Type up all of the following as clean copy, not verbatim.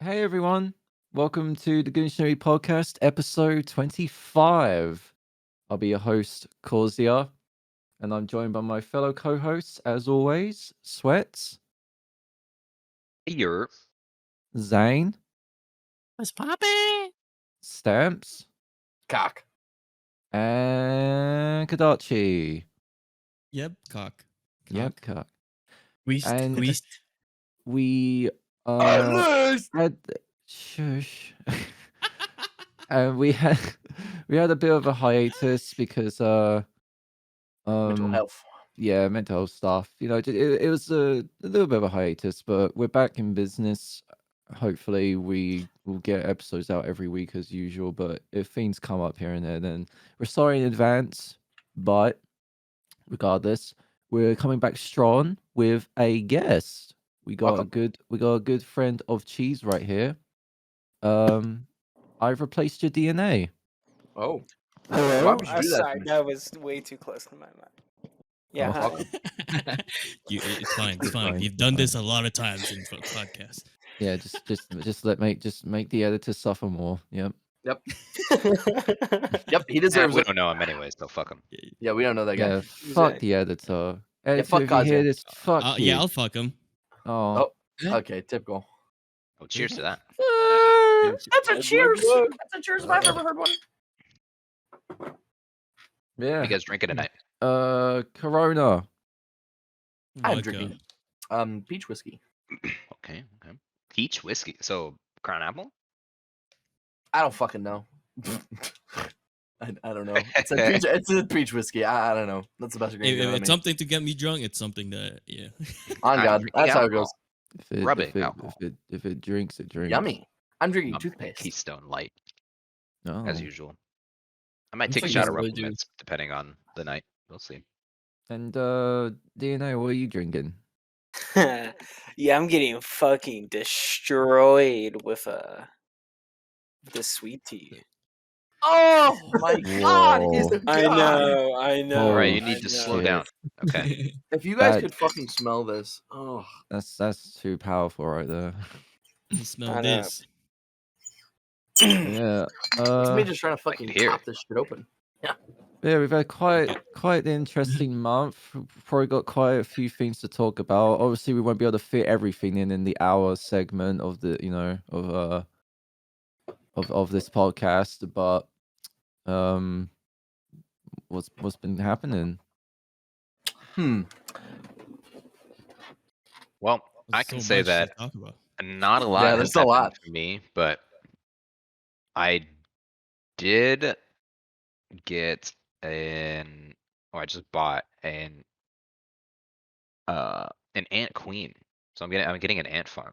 Hey everyone, welcome to the Goontionary podcast, episode 25. I'll be your host, Causya, and I'm joined by my fellow co-hosts, as always, Sweats, You're Zane, What's poppin'? Stamps, Cock. and Kadachi. Yep, cock. Yep, cock. Weast. And Weast. we had shush. And we had a bit of a hiatus because Mental health. yeah, mental health stuff. It was a little bit of a hiatus, but we're back in business. Hopefully, we will get episodes out every week as usual. But if things come up here and there, then we're sorry in advance. But regardless, we're coming back strong with a guest. We got a good friend of Cheese right here. I've replaced your DNA. Oh. Hello? Why would you do that to Sorry, me? that was way too close to my mic. Yeah, hi. welcome. It's fine. It's It's fine. fine, You've it's done fine. this a lot of times in podcasts. Yeah, just make the editor suffer more. Yep. Yep. Yep, he we deserves it. don't know him anyways, so fuck him. Yeah, we don't know that guy. Yeah, fuck the editor. Editor, fuck if you hear Causya. this, fuck you. Yeah, I'll fuck him. Oh. Okay, typical. Oh, cheers to that. That's a cheers! That's a cheers if I've ever heard one. What Yeah. are you guys drinking tonight? Corona. I'm Vodka. drinking peach whiskey. Okay. Peach whiskey. So Crown Apple? I don't fucking know. I don't know. It's a peach whiskey. I don't know. That's the best If ingredient. it's something to get me drunk, it's something that On I'm God, drinking that's how it goes. alcohol. Rubbing alcohol. If it drinks, it drinks. Yummy. I'm drinking I'm toothpaste. Keystone Light, Oh. as usual. I might It's take a like shot of really Ruffle Mints, depending on the night. We'll see. And DNA, what are you drinking? Yeah, I'm getting fucking destroyed with this sweet tea. Oh my God! He's a I god. know, I know. All right, you Oh, need to slow shit. down. Okay. If you guys That- could fucking smell this, oh, That's too powerful right there. You smell I know. this. Yeah. it's me just trying to fucking hear pop this shit open. Yeah, we've had quite the interesting month. Probably got quite a few things to talk about. Obviously, we won't be able to fit everything in the hour segment of the of this podcast. But what's been happening? Well, I There's can so say much to that talk about. not a lot Yeah, has there's a happened lot. for me, but I did get I just bought an ant queen. So I'm getting an ant farm.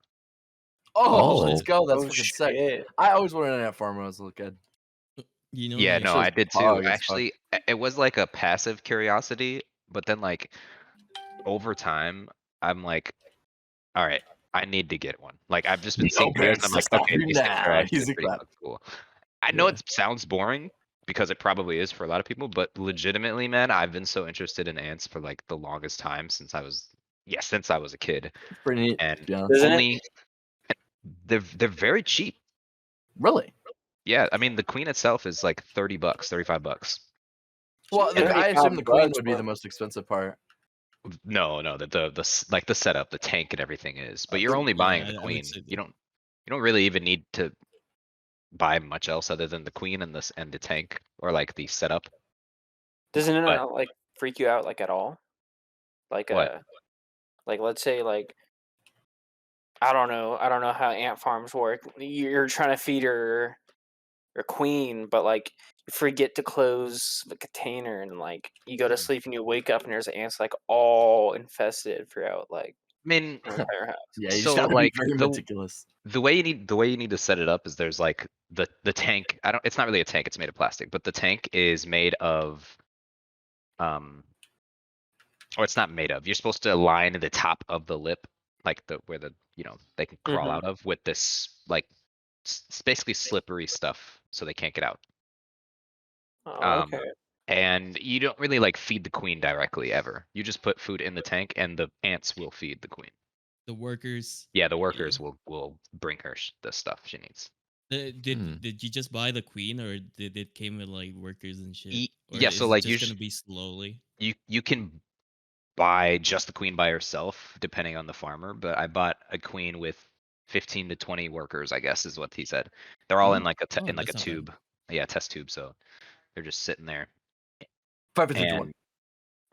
Oh, Oh. let's go. That's Oh, fucking sick. shit. I always wanted an ant farm when I was a little kid. You know? Yeah, like, no, sure I it's did too. hog as fuck. Actually, it was like a passive curiosity, but then like over time, I'm like, all right, I need to get one. Like I've just been seeing Okay, videos, and I'm like, stop okay, these things are now. actually Easy pretty clap. fucking cool. I know Yeah. it sounds boring because it probably is for a lot of people, but legitimately, man, I've been so interested in ants for like the longest time since I was a kid, It's pretty neat. and to be honest. Isn't it? only they're very cheap. Really? Yeah, I mean the queen itself is like $30, $35. Well, Yeah. I assume the queen $35 would be for- the most expensive part. No, the setup, the tank and everything is, but you're only buying the I would queen. say You don't really even need to buy much else other than the queen and the tank or like the setup. Doesn't it But- not like freak you out like at all? Like What? like let's say like I don't know how ant farms work. You're trying to feed your queen, but like you forget to close the container and like you go to sleep and you wake up and there's ants like all infested throughout like I mean, your entire house. Yeah, you So, just gotta like, be very the- meticulous. the way you need to set it up is there's like the tank. It's not really a tank, it's made of plastic, but the tank is made of or it's not made of. You're supposed to align the top of the lip, like where they can crawl Mhm. out of with this like it's basically slippery stuff so they can't get out. Oh, okay. And you don't really like feed the queen directly ever. You just put food in the tank and the ants will feed the queen. The workers. Yeah, the workers will bring her the stuff she needs. Did you just buy the queen, or did it came with like workers and shit, or Yeah, so is it like just gonna be slowly? you can buy just the queen by herself depending on the farmer, but I bought a queen with 15 to 20 workers, I guess is what he said. They're all in like Oh, in like a that's not bad. tube. Yeah, test tube, so they're just sitting there. 5, 4, 3, 2, 1. And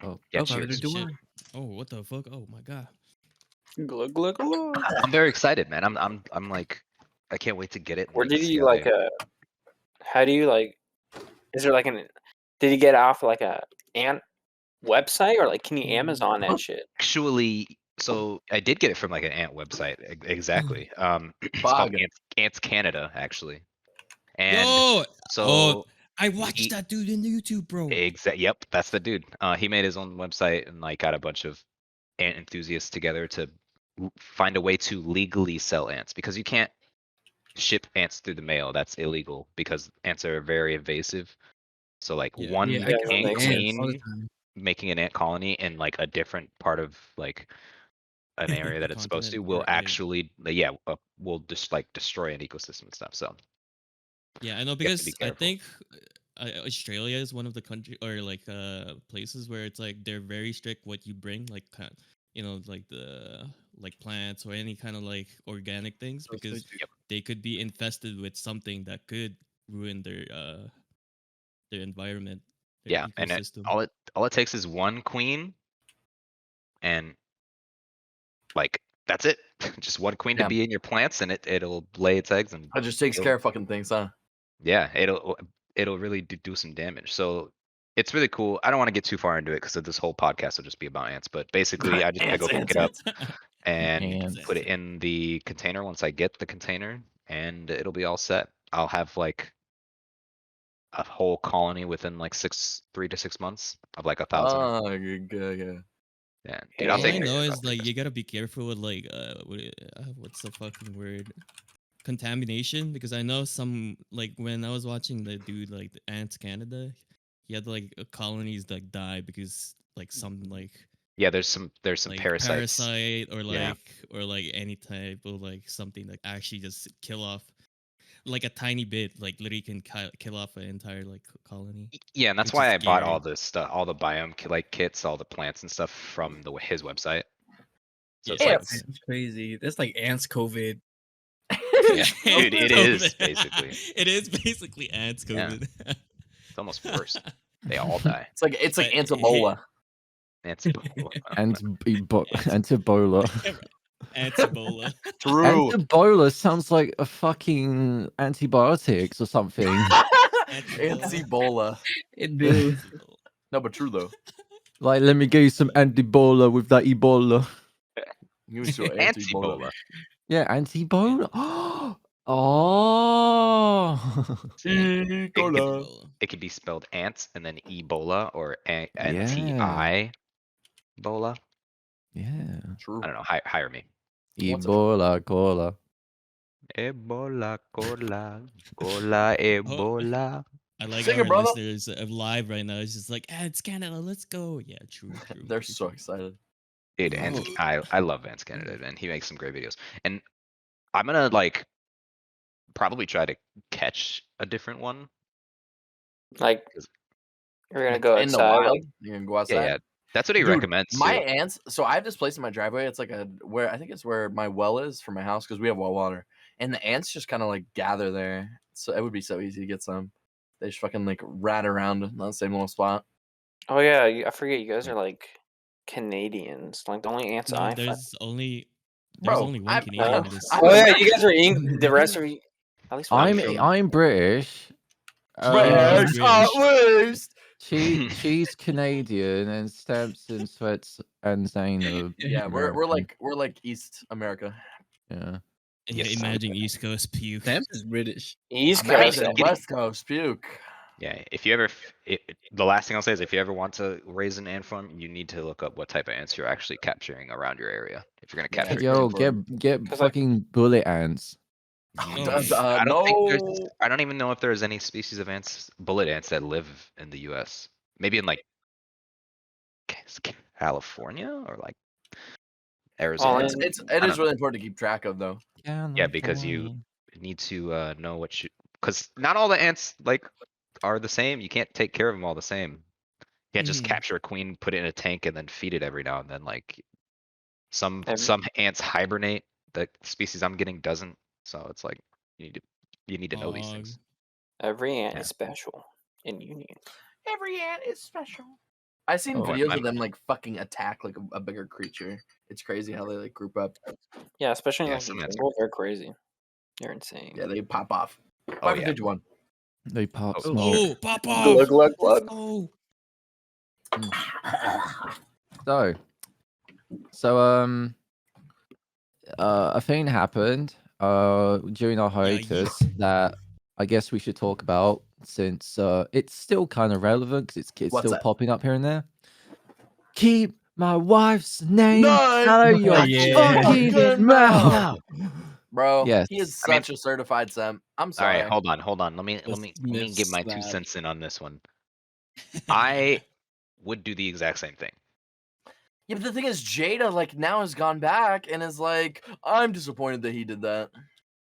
Oh, yeah, Oh, five, cheers. three, two, Shit. one. Oh, what the fuck? Oh my god. Glug glug glug. I'm very excited, man. I'm like I can't wait to get it and Or like did see you how like they- how do you like? Is there like did you get it off like a ant website, or like can you Amazon that shit? Actually, so I did get it from like an ant website. Exactly. It's called Bug. Ants Canada actually. And Yo! so I watched he- that dude in the YouTube, bro. Yep, that's the dude. He made his own website and like got a bunch of ant enthusiasts together to find a way to legally sell ants because you can't ship ants through the mail. That's illegal because ants are very invasive. So like Yeah. one Yeah, I Yeah, kill ant makes ants all the queen time. making an ant colony in like a different part of like an area A that it's supposed to continent will or area. actually will just like destroy an ecosystem and stuff. So Yeah, I know you have to be because I careful. think Australia is one of the country or like places where it's like they're very strict what you bring, like like the like plants or any kind of like organic things So because sweet. Yep. they could be infested with something that could ruin their environment, their Yeah, and ecosystem. all it takes is one queen, and like that's it. Just one queen to Yeah. be in your plants, and it'll lay its eggs and It just takes it'll- care of fucking things, huh? yeah, it'll really do some damage. So it's really cool. I don't want to get too far into it because this whole podcast will just be about ants. But basically, I Ants, go pick ants, it up ants. and Ants. put it in the container once I get the container, and it'll be all set. I'll have like a whole colony within like 3 to 6 months of like 1,000. Oh, good. Yeah, dude, I'll All take I know pictures. I'll is take like you pictures. gotta be careful with like what's the fucking word? Contamination, because I know some like when I was watching the dude like the Ants Canada, he had like colonies like die because like some Yeah, there's some like parasites. parasite or Yeah. like any type of like something that actually just kill off like a tiny bit, like literally can kill off an entire like colony. Yeah, and that's which why is I bought all scary. this stuff, all the biome like kits, all the plants and stuff from his website. So it's Yeah. like, Ants. It's crazy. That's like ants COVID. yeah, dude, it is basically. It is basically ants Yeah. COVID. It's almost worse. They all die. It's like But- Antibola. It's Antibola. Ants Ebola. True. Antibola sounds like a fucking antibiotics or something. Antibola. It do. No, but true though. Like, let me give you some antibola with that Ebola. You was your Antibola. Antibola. Yeah, antibola. Oh. Ebola. It could be spelled ants and then Ebola or Yeah. Bola. Yeah. True. I don't know. Hire me. What's a- Ebola, cola. Ebola, cola, Ebola. I like Sing our it, brother. listeners live right now. It's just like, it's Canada, let's go. Yeah, true. They're true, so true. excited. Dude, I love Vance Canada, and he makes some great videos. And I'm gonna like probably try to catch a different one. Like you're gonna go In the outside. wild, Like, you're gonna go outside. Yeah, that's what he Dude, recommends My too. ants. So I have this place in my driveway. It's like where I think it's where my well is for my house because we have well water, and the ants just kind of like gather there. So it would be so easy to get some. They just fucking like rat around in the same little spot. oh yeah, I forget you guys are like Canadians. Like the only ants No, I find. there's only Bro, one I'm- Canadian I'm- in this. I'm Oh yeah, American. you guys are the rest of you. At least one of you. I'm British. British. British at least. She's Canadian and Stamps and Sweats and Zane are Yeah, we're American. like East America. Yeah. Yeah, Yes. imagine East Coast puke. Stamps is British. East Coast. Imagine West Coast puke. Yeah, if you ever, the last thing I'll say is if you ever want to raise an ant farm, you need to look up what type of ants you're actually capturing around your area. If you're gonna Yeah, capture, Yo, important. get 'Cause, like- fucking bullet ants. I don't think no. I don't even know if there's any species of ants, bullet ants that live in the U.S. Maybe in like California or like Arizona. and- It I don't is know. really important to keep track of though. Yeah, because you need to know what you, because not all the ants like are the same. You can't take care of them all the same. You can't just Mhm. capture a queen, put it in a tank, and then feed it every now and then. Like some Every- ants hibernate. The species I'm getting doesn't. So it's like you need to know these Fog. things. Every ant Yeah. is special and unique. Every ant is special. I've seen Oh, videos I'm- of them like fucking attack like a bigger creature. It's crazy how they like group up. Yeah, especially in Yeah, like the some ants are- jungle, they're crazy. They're insane. Yeah, they pop off. Oh, 5 yeah. 51. They pop Oh, smoke. Oh, pop off! Glug, glug, Let's glug. go. So a thing happened during our hiatus that I guess we should talk about since it's still kind of relevant because it's What's still that? popping up here and there. Keep my wife's name None. out of your Yeah. fucking Fucking mouth. Bro, Yes. he is I mean- such a certified simp. I'm All sorry. right, hold on. Let me Just give my miss 2 that. cents in on this one. I would do the exact same thing. Yeah, but the thing is, Jada like now has gone back and is like, I'm disappointed that he did that.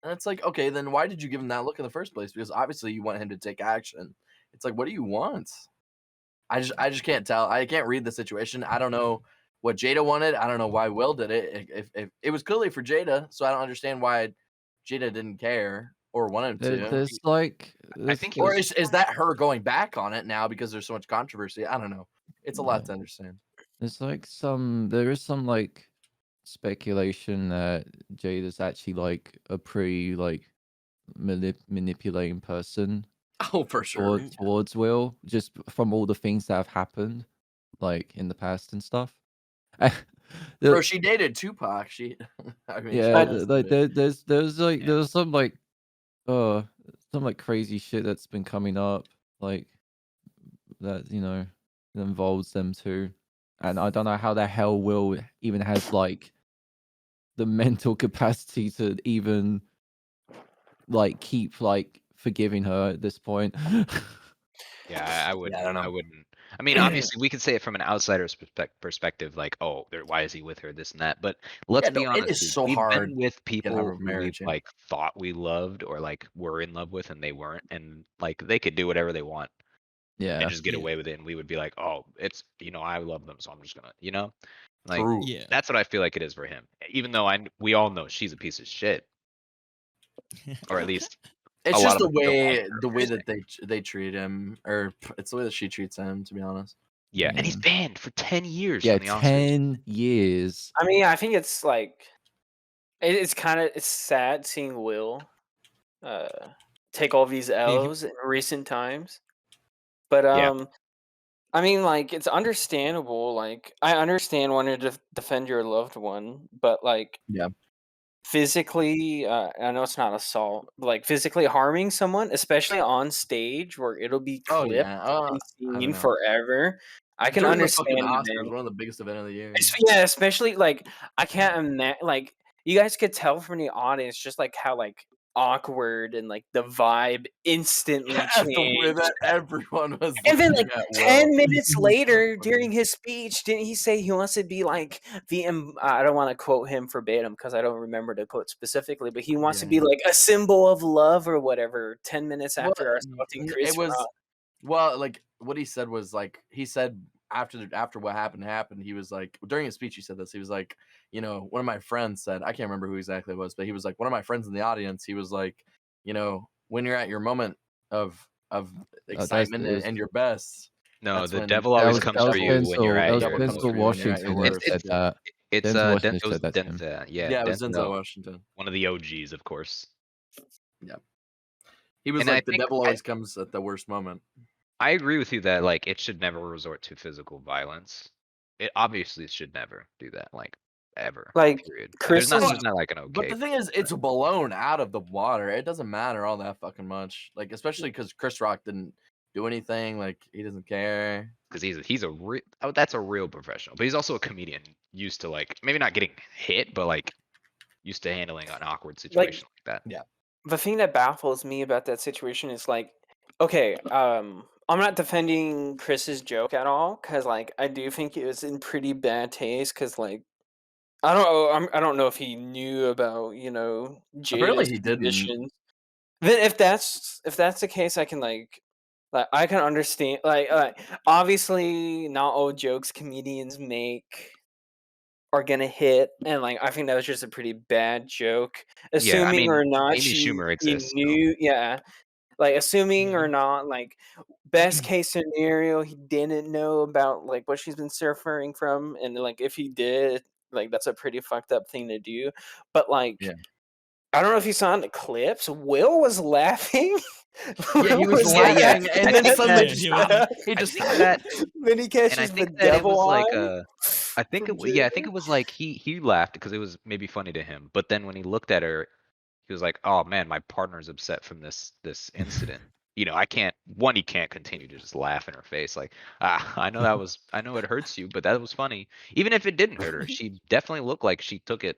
And it's like, okay, then why did you give him that look in the first place? Because obviously you want him to take action. It's like, what do you want? I just can't tell. I can't read the situation. I don't know what Jada wanted. I don't know why Will did it. If it was clearly for Jada, so I don't understand why Jada didn't care or wanted to. There's like, I think he Or was is that her going back on it now because there's so much controversy? I don't know. It's a lot to understand. there's like there is some like speculation that Jade is actually like a pretty like manipulating person Oh, for sure. towards Will, just from all the things that have happened, like in the past and stuff. Bro, she dated Tupac. She, I mean, Yeah, she like there's like Yeah. there's some like crazy shit that's been coming up, like that that involves them too, and I don't know how the hell Will even has like the mental capacity to even like keep like forgiving her at this point. Yeah, I wouldn't. I don't know. I wouldn't. I mean, obviously, we could say it from an outsider's perspective, like, oh, why is he with her, this and that. But let's Yeah, be no, it honest, is dude, so we've hard been with out people of a who marriage, we've yeah. like thought we loved or like were in love with, and they weren't, and like they could do whatever they want Yeah, and just get Yeah. away with it, and we would be like, oh, it's I love them, so I'm just gonna, like True. Yeah. that's what I feel like it is for him. Even though we all know she's a piece of shit, or at least It's a just lot of the them don't like way her, the way per that they treat him, or it's the way that she treats him. To be honest, yeah, and he's Yeah. banned for 10 years yeah, from the Oscars. 10 years. I mean, I think it's like it's kind of sad seeing Will take all these L's in recent times. But Yeah. I mean, like it's understandable. Like I understand wanting to defend your loved one, but like Yeah. physically, I know it's not assault, but like physically harming someone, especially on stage where it'll be Oh clipped yeah. and I don't seen know. forever. I can During the understand fucking it, Oscars, man. one of the biggest event of the year. Yeah, especially like I can't imagine. Like you guys could tell from the audience, just like how like awkward and like the vibe instantly At the way changed. that everyone was. And then, looking like at Will. 10 minutes So later, funny. during his speech, didn't he say he wants to be like I don't want to quote him verbatim because I don't remember the quote specifically, but he wants to be Yeah. like a symbol of love or whatever. 10 minutes Well, after assaulting Chris it was Rock. well, like what he said was like he said after what happened. He was like during his speech. He said this. He was like, one of my friends said, I can't remember who exactly it was, but he was like one of my friends in the audience. He was like, when you're at your moment of excitement it was- and your best. No, That's the when- devil That always was- comes that was for you when you're at Denzel- your Denzel most Washington when you're that said that. It's Denzel Washington it was said that to him. Denzel. Yeah, it was Denzel, Denzel Washington. one of the OGs, of course. He was And I like the think devil always comes at the worst moment. I agree with you that like it should never resort to physical violence. It obviously should never do that, like ever. Like, period. Chris There's is- not like an okay. But the thing is, it's blown out of the water. It doesn't matter all that fucking much. Like, especially because Chris Rock didn't do anything. Like, he doesn't care. Because he's a real that's a real professional, but he's also a comedian used to like maybe not getting hit, but like used to handling an awkward situation like that. the thing that baffles me about that situation is like, okay, I'm not defending Chris's joke at all because like I do think it was in pretty bad taste because like I don't know if he knew about Apparently Jada's he didn't. conditions. Then if that's the case, I can I can understand. Obviously, not all jokes comedians make are gonna hit, and I think that was just a pretty bad joke. Yeah, I Assuming mean, or not Amy Schumer he exists. So. knew, yeah. Assuming Yeah. or not, best case scenario, he didn't know about what she's been suffering from, and if he did, that's a pretty fucked up thing to do. But Yeah. I don't know if you saw in the clips, Will was laughing. Yeah, he Will was Yeah, yeah. laughing, and then I think suddenly that- just Yeah, stopped. He I just think stopped. that, Then he and I catches the think that it was devil like eye. I think from I think Jada. it was like he laughed because it was maybe funny to him, but then when he looked at her, he was like, "Oh man, my partner's upset from this incident. I can't. One, he can't continue to just laugh in her face. Like, I know it hurts you, but that was funny. Even if it didn't hurt her, she definitely looked like she took it,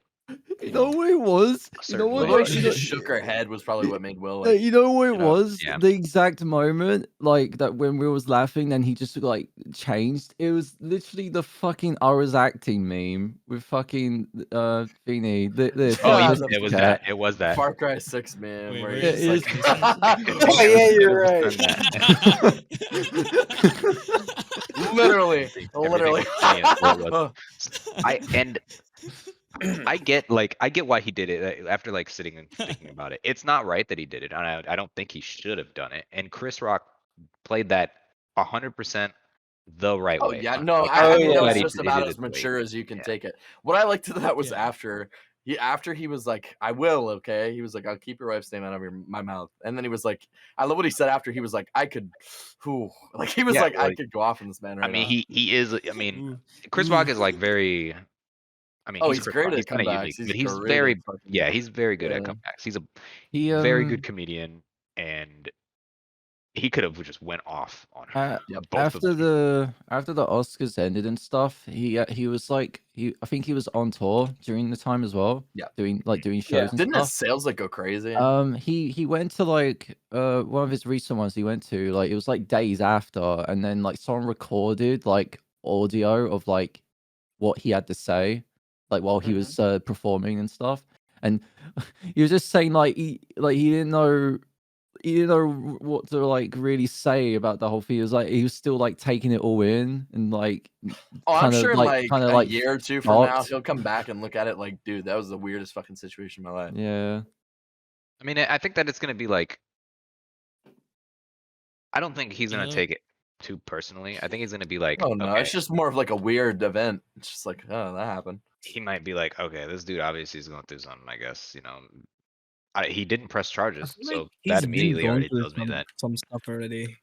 You know what it was? a You know certain what? Looked way. like she just shook her head was probably what made Will No, you know what it you know, was? yeah. The exact moment, that when Will was laughing, then he just changed. It was literally the fucking I was acting meme with fucking thingy. This Oh, Yeah, this the it was chat. that. It was that. Far Cry 6 man, Wait, where where he's is just this? like, Oh yeah, you're It right. was that. literally, Everything literally. was funny until it was. I get why he did it after sitting and thinking about it. It's not right that he did it, and I don't think he should have done it. And Chris Rock played that 100% the right Oh way. yeah, no, I'm Oh, I mean so that yeah. was glad just he about did as it the way he mature did. as you can Yeah. take it. What I liked to that was Yeah. after he was like, "I will," okay. He was like, "I'll keep your wife's name out of my mouth," and then he was like, I love what he said after. He was like, "I could," whew, he was Yeah, like, "I could go off on this man I right mean, now." he is. I mean, Ooh, Chris ooh. Rock is very. I mean, Oh, he's he's Chris great Rock. at He's kind of comebacks. unique, He's but he's great at fucking yeah, he's very good at yeah. comebacks. He's a He very good comedian, and he could have just went off on her. Yep. Both of them. after the Oscars ended and stuff, he was I think he was on tour during the time as well. Yeah. Doing Yeah. shows and Didn't stuff. his sales go crazy? He went to one of his recent ones he went to, it was days after, and then someone recorded audio of what he had to say, while he was performing and stuff. And he was just saying he didn't know what to really say about the whole thing. It was he was still taking it all in and Oh, I'm kind of sure in kind of a year or two from now, shocked. he'll come back and look at it like, dude, that was the weirdest fucking situation in my life. Yeah. I mean, I think that it's gonna be I don't think he's gonna take it too personally. I think he's gonna be like, Oh no, okay. it's just more of a weird event. It's just like, oh, that happened. He might be like, okay, this dude obviously is going through something. I guess he didn't press I charges, feel like so he's that been immediately going already through tells me that. some stuff already.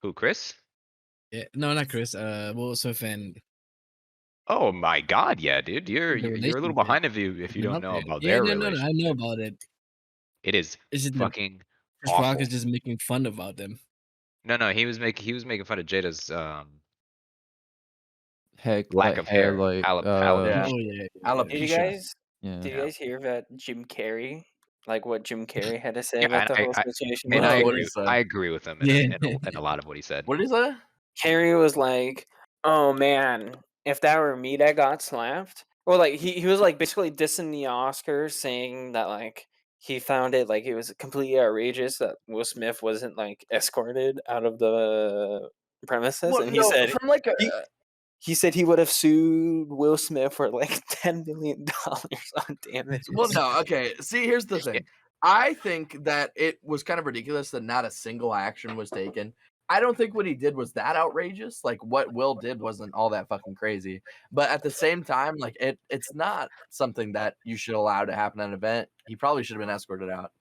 Who, Chris? Yeah, no, not Chris. Will Smith and Oh my God, yeah, dude, you're the a little relationship. behind if you don't know about Yeah, their no, I relationship. know about it. It is It's just that fucking Chris Rock awful. is just making fun about them. No, he was making fun of Jada's Heck, lack of hair, hair, Yeah. Oh yeah. Did you Alopecia. guys yeah. did you guys hear about Jim Carrey? What Jim Carrey had to say Yeah, about and the whole situation? and No, I what agree. he said. I agree with him Yeah. in a lot of what he said. What did he say? Carrey was like, "Oh man, if that were me that got slapped," or he was basically dissing the Oscars, saying that he found it it was completely outrageous that Will Smith wasn't escorted out of the premises, Well, and no, from a he said he would have sued Will Smith for $10 million on damages. well, no, okay. See, here's the thing. I think that it was kind of ridiculous that not a single action was taken. I don't think what he did was that outrageous. What Will did wasn't all that fucking crazy. But at the same time, it's not something that you should allow to happen at an event. He probably should have been escorted out.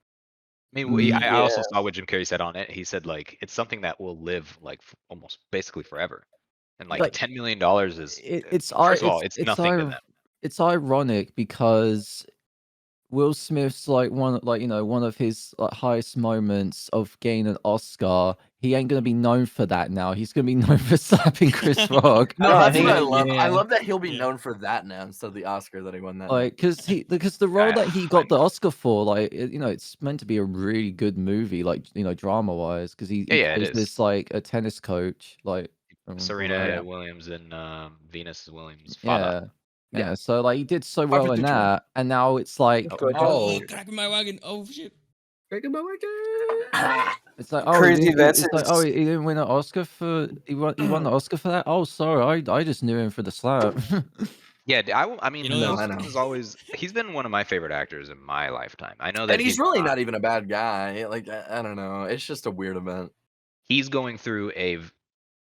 I mean, I Yeah. also saw what Jim Carrey said on it. He said it's something that will live almost basically forever, and $10 million is It's first of all, it's nothing to them. It's ironic because Will Smith's one of his highest moments of getting an Oscar. He ain't gonna be known for that now. He's gonna be known for slapping Chris Rock. No, I that's think what I love. yeah. I love that he'll be Yeah. known for that now instead of the Oscar that he won that night. Because the role that he I got the Oscar for, it's meant to be a really good movie, drama wise, because he Yeah, it plays is. this a tennis coach, from all Serena that. Williams and Venus Williams' father. Yeah, Yeah, Yeah. so like he did so Fuck well with in the trend. that, and now it's like, Let's go, Joe. oh, cracking my wagon. Oh shit. Breaking my wagon. it's like, oh, Crazy Vets it's like, oh, is he didn't win an Oscar for he won the Oscar for that. Oh, sorry, I just knew him for the slap. Yeah, I mean, You know, No, Will I Smith know. is always he's been one of my favorite actors in my lifetime. I know that And he's really not even a bad guy. Like I don't know. It's just a weird event. he's going through a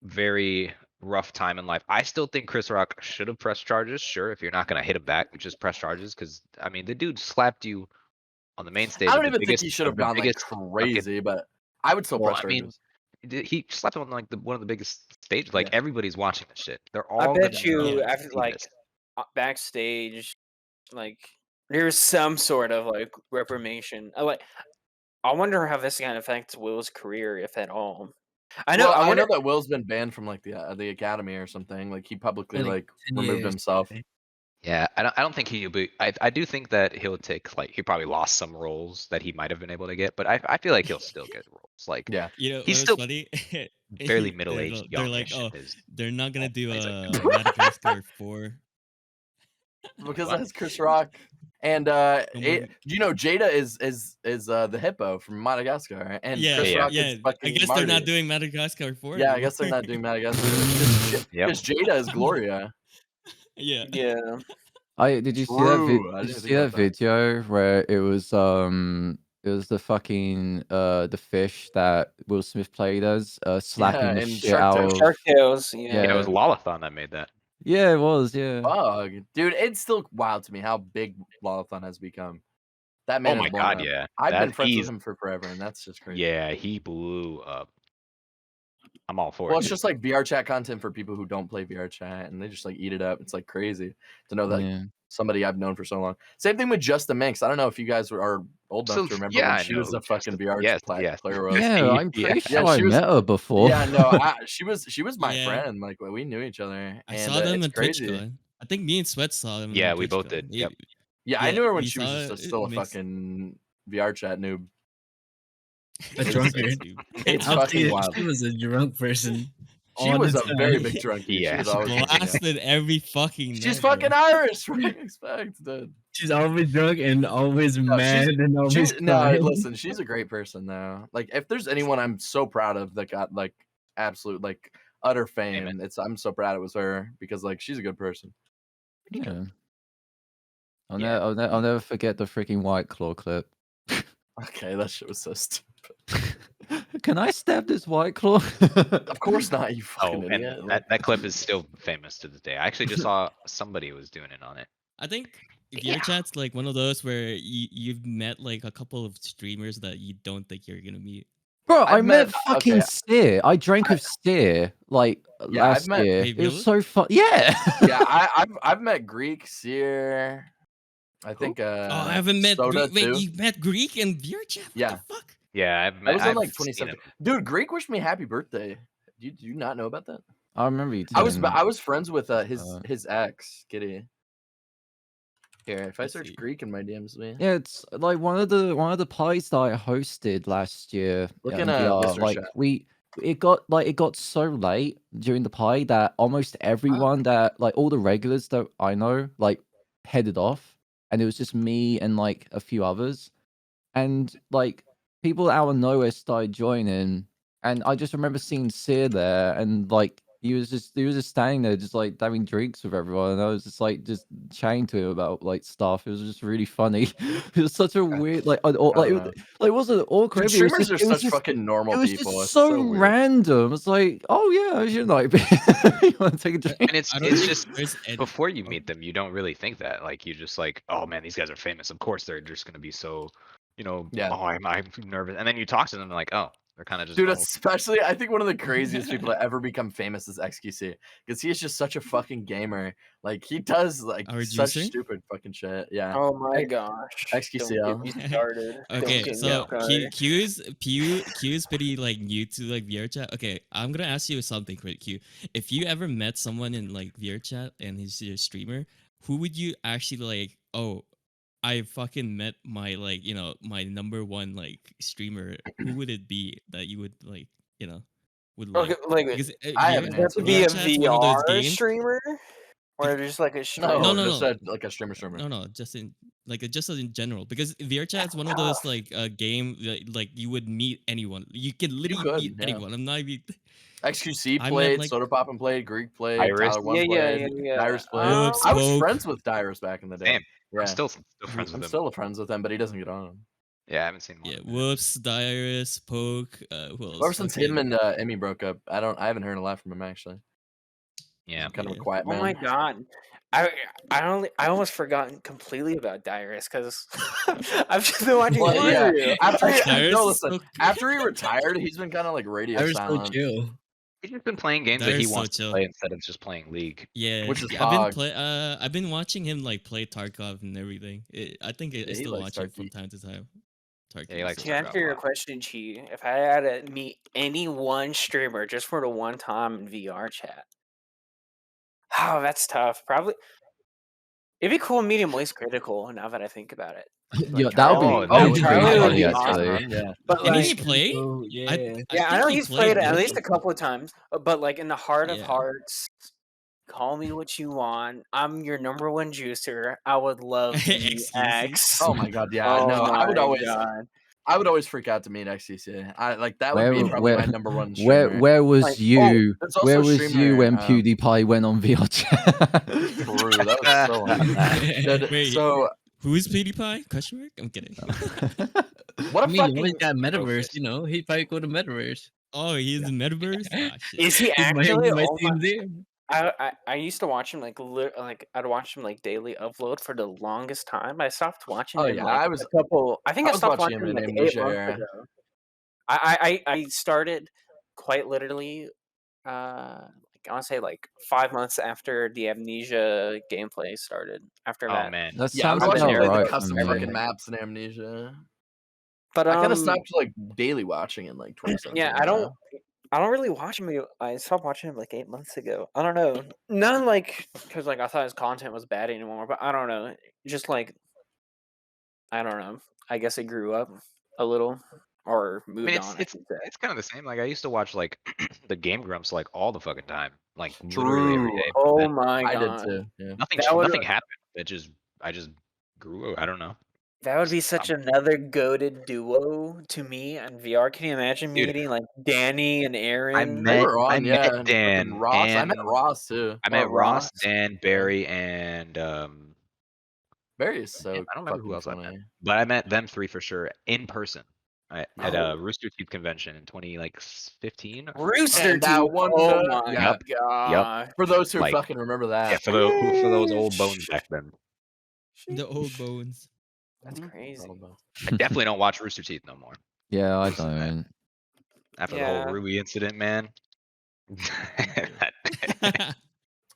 very rough time in life. I still think Chris Rock should have pressed charges. Sure, if you're not gonna hit him back, just press charges. Because I mean, the dude slapped you on the main stage I of don't the even think biggest he should have of the gone like biggest fucking. crazy, but I would still Well, press I mean, charges. he slapped him on like one of the biggest stages. Like Yeah. everybody's watching this shit. They're I all gonna bet you Yeah. after see like this. backstage, like there's some sort of like reformation. I wonder how this kind of affects Will's career, if at all. I know. Well, I I wonder. know that Will's been banned from like the academy or something. Like he publicly For, like, like 10 removed years. himself. Yeah, I don't think he'll be. I do think that he'll take like he probably lost some roles that he might have been able to get, but I feel like he'll still get roles. Like Yeah. You know he's what's still funny? barely middle aged, They're like, youngish oh, in his. they're not gonna do plays, I a Madagascar 4. Because What? that's Chris Rock. And No more- do you know Jada is the hippo from Madagascar, and Yeah, Chris Yeah. Rock yeah. is fucking I guess Marty. they're not doing Madagascar 4. Yeah, I guess they're not doing Madagascar Yep. because Jada is Gloria. Yeah. Yeah. Did you see that? True. I Did didn't you think see that about that. video where it was the fucking the fish that Will Smith played as slapping the in shit Shark out Tale. of Shark Tales. Yeah. Yeah, it was Lolathon that made that. yeah, it was yeah. Fuck, dude, it's still wild to me how big Lolathon has become. That man Oh my is blown god, up. yeah. I've been That friends with he's him for forever, and that's just crazy. yeah, he blew up. I'm all for Well, it. it's Dude. just like VR chat content for people who don't play VR chat, and they just like eat it up. It's like crazy to know that Yeah. somebody I've known for so long. Same thing with Just Minx. I don't know if you guys are old enough So, to remember yeah, when I she was know a fucking Justin. VR Yes, player was. Yeah, I'm pretty Yeah. sure I she was- met her before. Yeah, no, she was my Yeah. friend. Like we knew each other. I and, saw them it's in crazy. TwitchCon. I think me and Sweat saw them. Yeah, in we both TwitchCon. did. Yep. Yeah, I Yeah, knew her when we she was saw just still a Minx. fucking VR chat noob. A drunkard. It's I'll fucking see it. wild. She was a drunk person. She all was the a very time. big drunkie. Yeah. She was She always drinking, yeah. blasted every fucking. She's night, bro. fucking Irish. What do you expect, dude? She's always drunk and always No, mad and always no, crying. listen, she's a great person though. Like, if there's anyone I'm so proud of that got like absolute like utter fame, Amen. I'm so proud it was her because like she's a good person. Yeah. I'll Yeah. never forget the freaking White Claw clip. Okay, that shit was so stupid. Can I stab this White Claw? Of course not, you fucking Oh, idiot. and Like, that clip is still famous to this day. I actually just saw somebody was doing it on it. I think Yeah. VR chat's like one of those where you've met like a couple of streamers that you don't think you're gonna meet. Bro, I I've met met- fucking okay. Steer. I drank with Steer like Yeah, I've last met- year. Hey, It was really? so fun. Yeah. yeah, I've met Greek, Seer. I think Oh, I haven't met Soda Greek. Wait, too. you met Greek in VR chat? What Yeah. the fuck? Yeah, I've That met. was in I've like seen 2017. him. Dude, Greek wished me happy birthday. Do you not know about that? I remember you I telling was friends with Uh, his ex, Kitty. Here, if I Let's search see. Greek in my DMs, me. Yeah, it's like one of the parties that I hosted last year. Look in in, VR. listener Like chat. it got so late during the party that almost everyone that like all the regulars that I know like headed off, and it was just me and like a few others, and like people out of nowhere started joining, and I just remember seeing Sear there, and like he was just standing there, just like having drinks with everyone, and I was just like just chatting to him about like stuff. It was just really funny. It was such a weird like like it wasn't awkward. Dude, It was streamers just, are it was such just fucking normal it was people. just It's so weird. random. It's like, oh yeah, how's your night? You want to take a drink? And it's I don't it's think just there's any- before you meet them, you don't really think that. Like you just like, oh man, these guys are famous. Of course they're just gonna be so, Yeah. oh I'm nervous. And then you talk to them and like, oh, they're kind of just Dude, normal. especially I think one of the craziest people to ever become famous is XQC because he is just such a fucking gamer. Like he does like Our such juicer? stupid fucking shit. Yeah. Oh my gosh. XQCL. Don't get me started. Don't Okay, get me so started. Q is pretty like new to like VR chat. Okay, I'm gonna ask you something quick, Q. If you ever met someone in like VR chat and he's your streamer, who would you actually like? Oh, I fucking met my like my number one like streamer. Who would it be that you would like would like? Okay, like Because I have an does it have to be VR a chat's one of those VR games. streamer? Or just like a No, stream? No, just no. like a streamer. No, just in just in general, because VR chat's one of those like game like you would meet anyone. You can literally could, meet yeah. anyone. I'm not even. XQC I met, played, like- Soda Poppin played, Greek played, Iris? Tyler One Yeah, played, yeah. Dyrus played. Whoops, I was Poke. friends with Dyrus back in the day. Damn. Yeah, I'm still friends with I'm him. still friends with him, but he doesn't get on. Yeah, I haven't seen one. Yeah, in a minute. Whoops, Dyrus, Poke. Who else? Ever since him Fucking- and Emmy broke up, I haven't heard a lot from him actually. Yeah. Kind of a Yeah. quiet Oh man. my god. I almost forgotten completely about Dyrus because I've just been watching Well, yeah. Andrew. After he, Dyrus no, is listen. so- After he retired, he's been kind of like radio I was so silent. chill. He's just been playing games that he Dyrus so wants to chill. play instead of just playing League. Yeah, Which is yeah, fog. I've been watching him like play Tarkov and everything. I think I Yeah, he still likes watch it from Tarkov. time to time. Tarkov. Yeah, he likes To Tarkov answer a your lot. question, Chi, if I had to meet any one streamer just for the one time in VR chat, oh, that's tough. Probably it'd be cool meeting Moist Critical. Now that I think about it, Yeah, that would be Oh, that would be Charlie pretty would funny be actually. awesome. Yeah. but Didn't like, he play? Oh, yeah. I yeah, I think know he he's played at both least of a couple of times. But like in the heart of Yeah. hearts, call me what you want. I'm your number one juicer. I would love to meet XQC. X. Oh my god, yeah. Oh No, I would my always, God. I would always freak out to meet XCC. I like that would be Where- probably where- my number one streamer. Where was Like, oh, you? there's also Where a was you when streamer, PewDiePie went on VR chat? True, that was so long. Wait. So Who is PewDiePie? Question mark? I'm kidding. what I a mean, you fucking always got metaverse, focus. you know. He probably go to metaverse. Oh, he's in metaverse. Ah, shit. is he He might- actually? he might Oh see him my- there. I used to watch him like I'd watch him like daily upload for the longest time. I stopped watching Oh, him yeah, like I was- a couple. I think I I was stopped watching watching him him in like 8 Amnesia months era. ago. I started quite literally. I want to say like 5 months after the Amnesia gameplay started. After Oh that, man. That Yeah, I was sounds watching him about play right the for custom me. freaking maps in Amnesia. but I kind of stopped like daily watching in like 2017. Yeah, I don't really watch him. I stopped watching him like 8 months ago. I don't know. None like because like I thought his content was bad anymore. But I don't know. Just like I don't know. I guess I grew up a little or I moved mean, on. I should say. it's kind of the same. Like I used to watch like the Game Grumps like all the fucking time, like literally every True. day. but Oh then my I did god, too. Yeah. That would- nothing happened. I just grew. I don't know. that would be such another goated duo to me on VR. Can you imagine Dude. meeting like Danny and Aaron? They were I on, met yeah. and fucking Dan Ross. I met and- Ross too. I met Ross. Ross, Dan, Barry, and Barry is so I don't remember who fucking else I met. funny. But I met them three for sure in person at Oh. a Rooster Teeth convention in 2015. Rooster And that Teeth. one, Oh my yeah. god. For those who Like- fucking remember that. Yeah, for those old bones back then. The old bones. That's Mhm. crazy. I definitely don't watch Rooster Teeth no more. Yeah, I Just that. don't. After the Yeah. whole Ruby incident, man.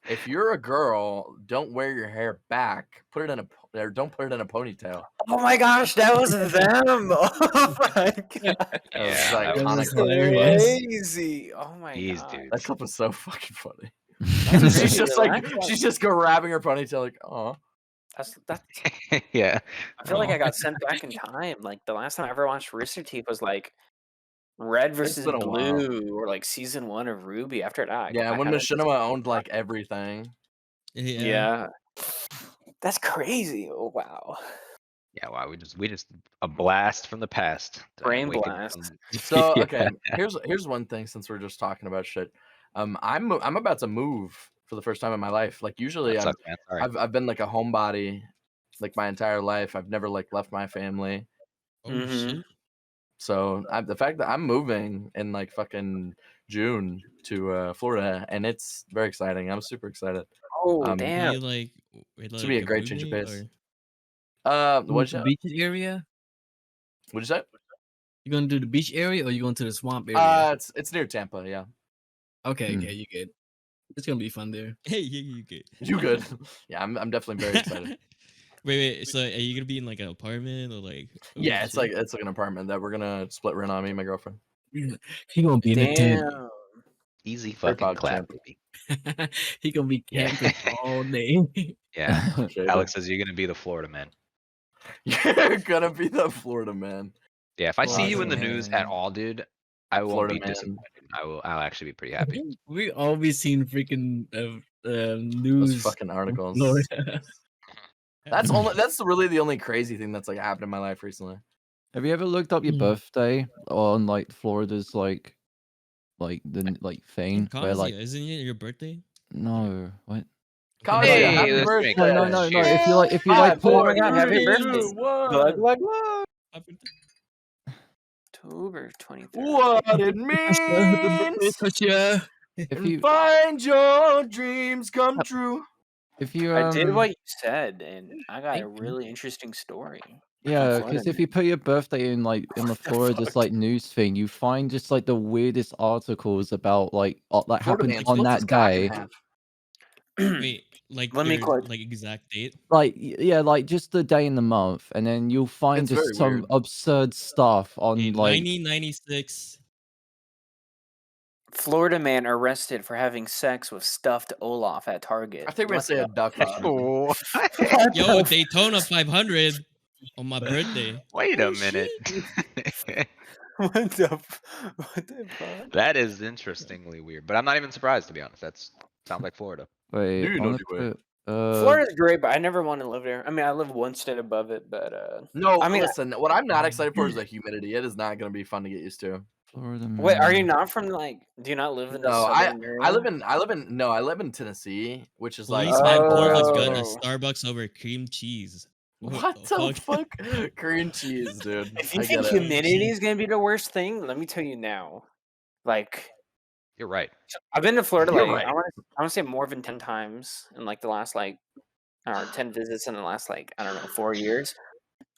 If you're a girl, don't wear your hair back. Put it in or don't put it in a ponytail. Oh my gosh, that was them. Oh my god. That was Yeah, like that was iconic. hilarious. Crazy. Oh my These god. dudes. That clip was so fucking funny. That's She's just like ridiculous. she's just grabbing her ponytail like, oh. That's Yeah. I feel like Aw. I got sent back in time. Like the last time I ever watched Rooster Teeth was like Red versus been a while. Blue or like season 1 of Ruby. After that, Yeah, I when haven't- Machinima owned like everything. Yeah. That's crazy. Oh wow. Yeah, wow, we just a blast from the past. Brain waking blast. from- So Yeah. okay, here's one thing since we're just talking about shit. I'm about to move for the first time in my life. Like usually That sucks, man. Sorry. I've been like a homebody like my entire life. I've never like left my family. Oh Mhm. shit. So the fact that I'm moving in like fucking June to Florida, and it's very exciting. I'm super excited. Oh Um, Are damn. you like, Should be a great change of roommate, pace. or- What'd the you beach area? what'd you say? You gonna do the beach area or you going to the swamp area? It's near Tampa. Yeah, Okay, Hmm. okay, you good. It's gonna be fun there. Hey, you good? you good? Yeah, I'm definitely very excited. Wait. So, are you gonna be in like an apartment or like? oh, Yeah, it's shit. like an apartment that we're gonna split rent on, me and my girlfriend. He gonna be in the tent. Damn. Easy Very fucking pog clap, champ. baby. He gonna be Yeah. camping all day. Yeah. Okay, Alex says you're gonna be the Florida man. you're gonna be the Florida man. Yeah, if I see you in the Florida news man. at all, dude, I won't Florida be man. disappointed. I'll actually be pretty happy. We always seen freaking Those news. fucking articles. No, That's really the only crazy thing that's like happened in my life recently. Have you ever looked up your birthday on like Florida's like thing where like Causya, isn't it your birthday? no what Causya, Hey, happy let's birthday! drink. no if you like Oh my god, happy birthday. Glug, glug, glug. Happy birthday. October 23rd. What it means if and you find your dreams come true. if you I did what you said, and I got a Thank you. really interesting story. yeah, Florida because if man. you put your birthday in like in the What the Florida's fuck? like news thing, you find just like the weirdest articles about like that Florida happened man on splits his that cock in day. half. Wait, like Let me your quote. like exact date? Like yeah, like just the day and the month, and then you'll find It's just very some weird. absurd stuff on In like 1996. Florida man arrested for having sex with stuffed Olaf at Target. I think we're gonna What say a the duck. fuck? What? What Yo, the Daytona 500 on my birthday. Wait a Oh, minute. what the fuck? That is interestingly weird, but I'm not even surprised to be honest. That's sounds like Florida. wait, Dude, I'm no gonna way. put Florida's great, but I never want to live there. I mean, I live one state above it, but No, I mean, listen. What I'm not excited for is the humidity. It is not gonna be fun to get used to. Florida wait, are you man. not from like? Do you not live in the No, southern area? I live in Tennessee, which is like Policeman pulled a gun at Oh. Starbucks over cream cheese. what the fuck? Cream cheese, dude. If you I think get it. humidity is gonna be the worst thing, let me tell you now. Like, You're right. I've been to Florida You're like right. I want to say more than 10 times in like the last like 10 visits in the last like I don't know 4 years.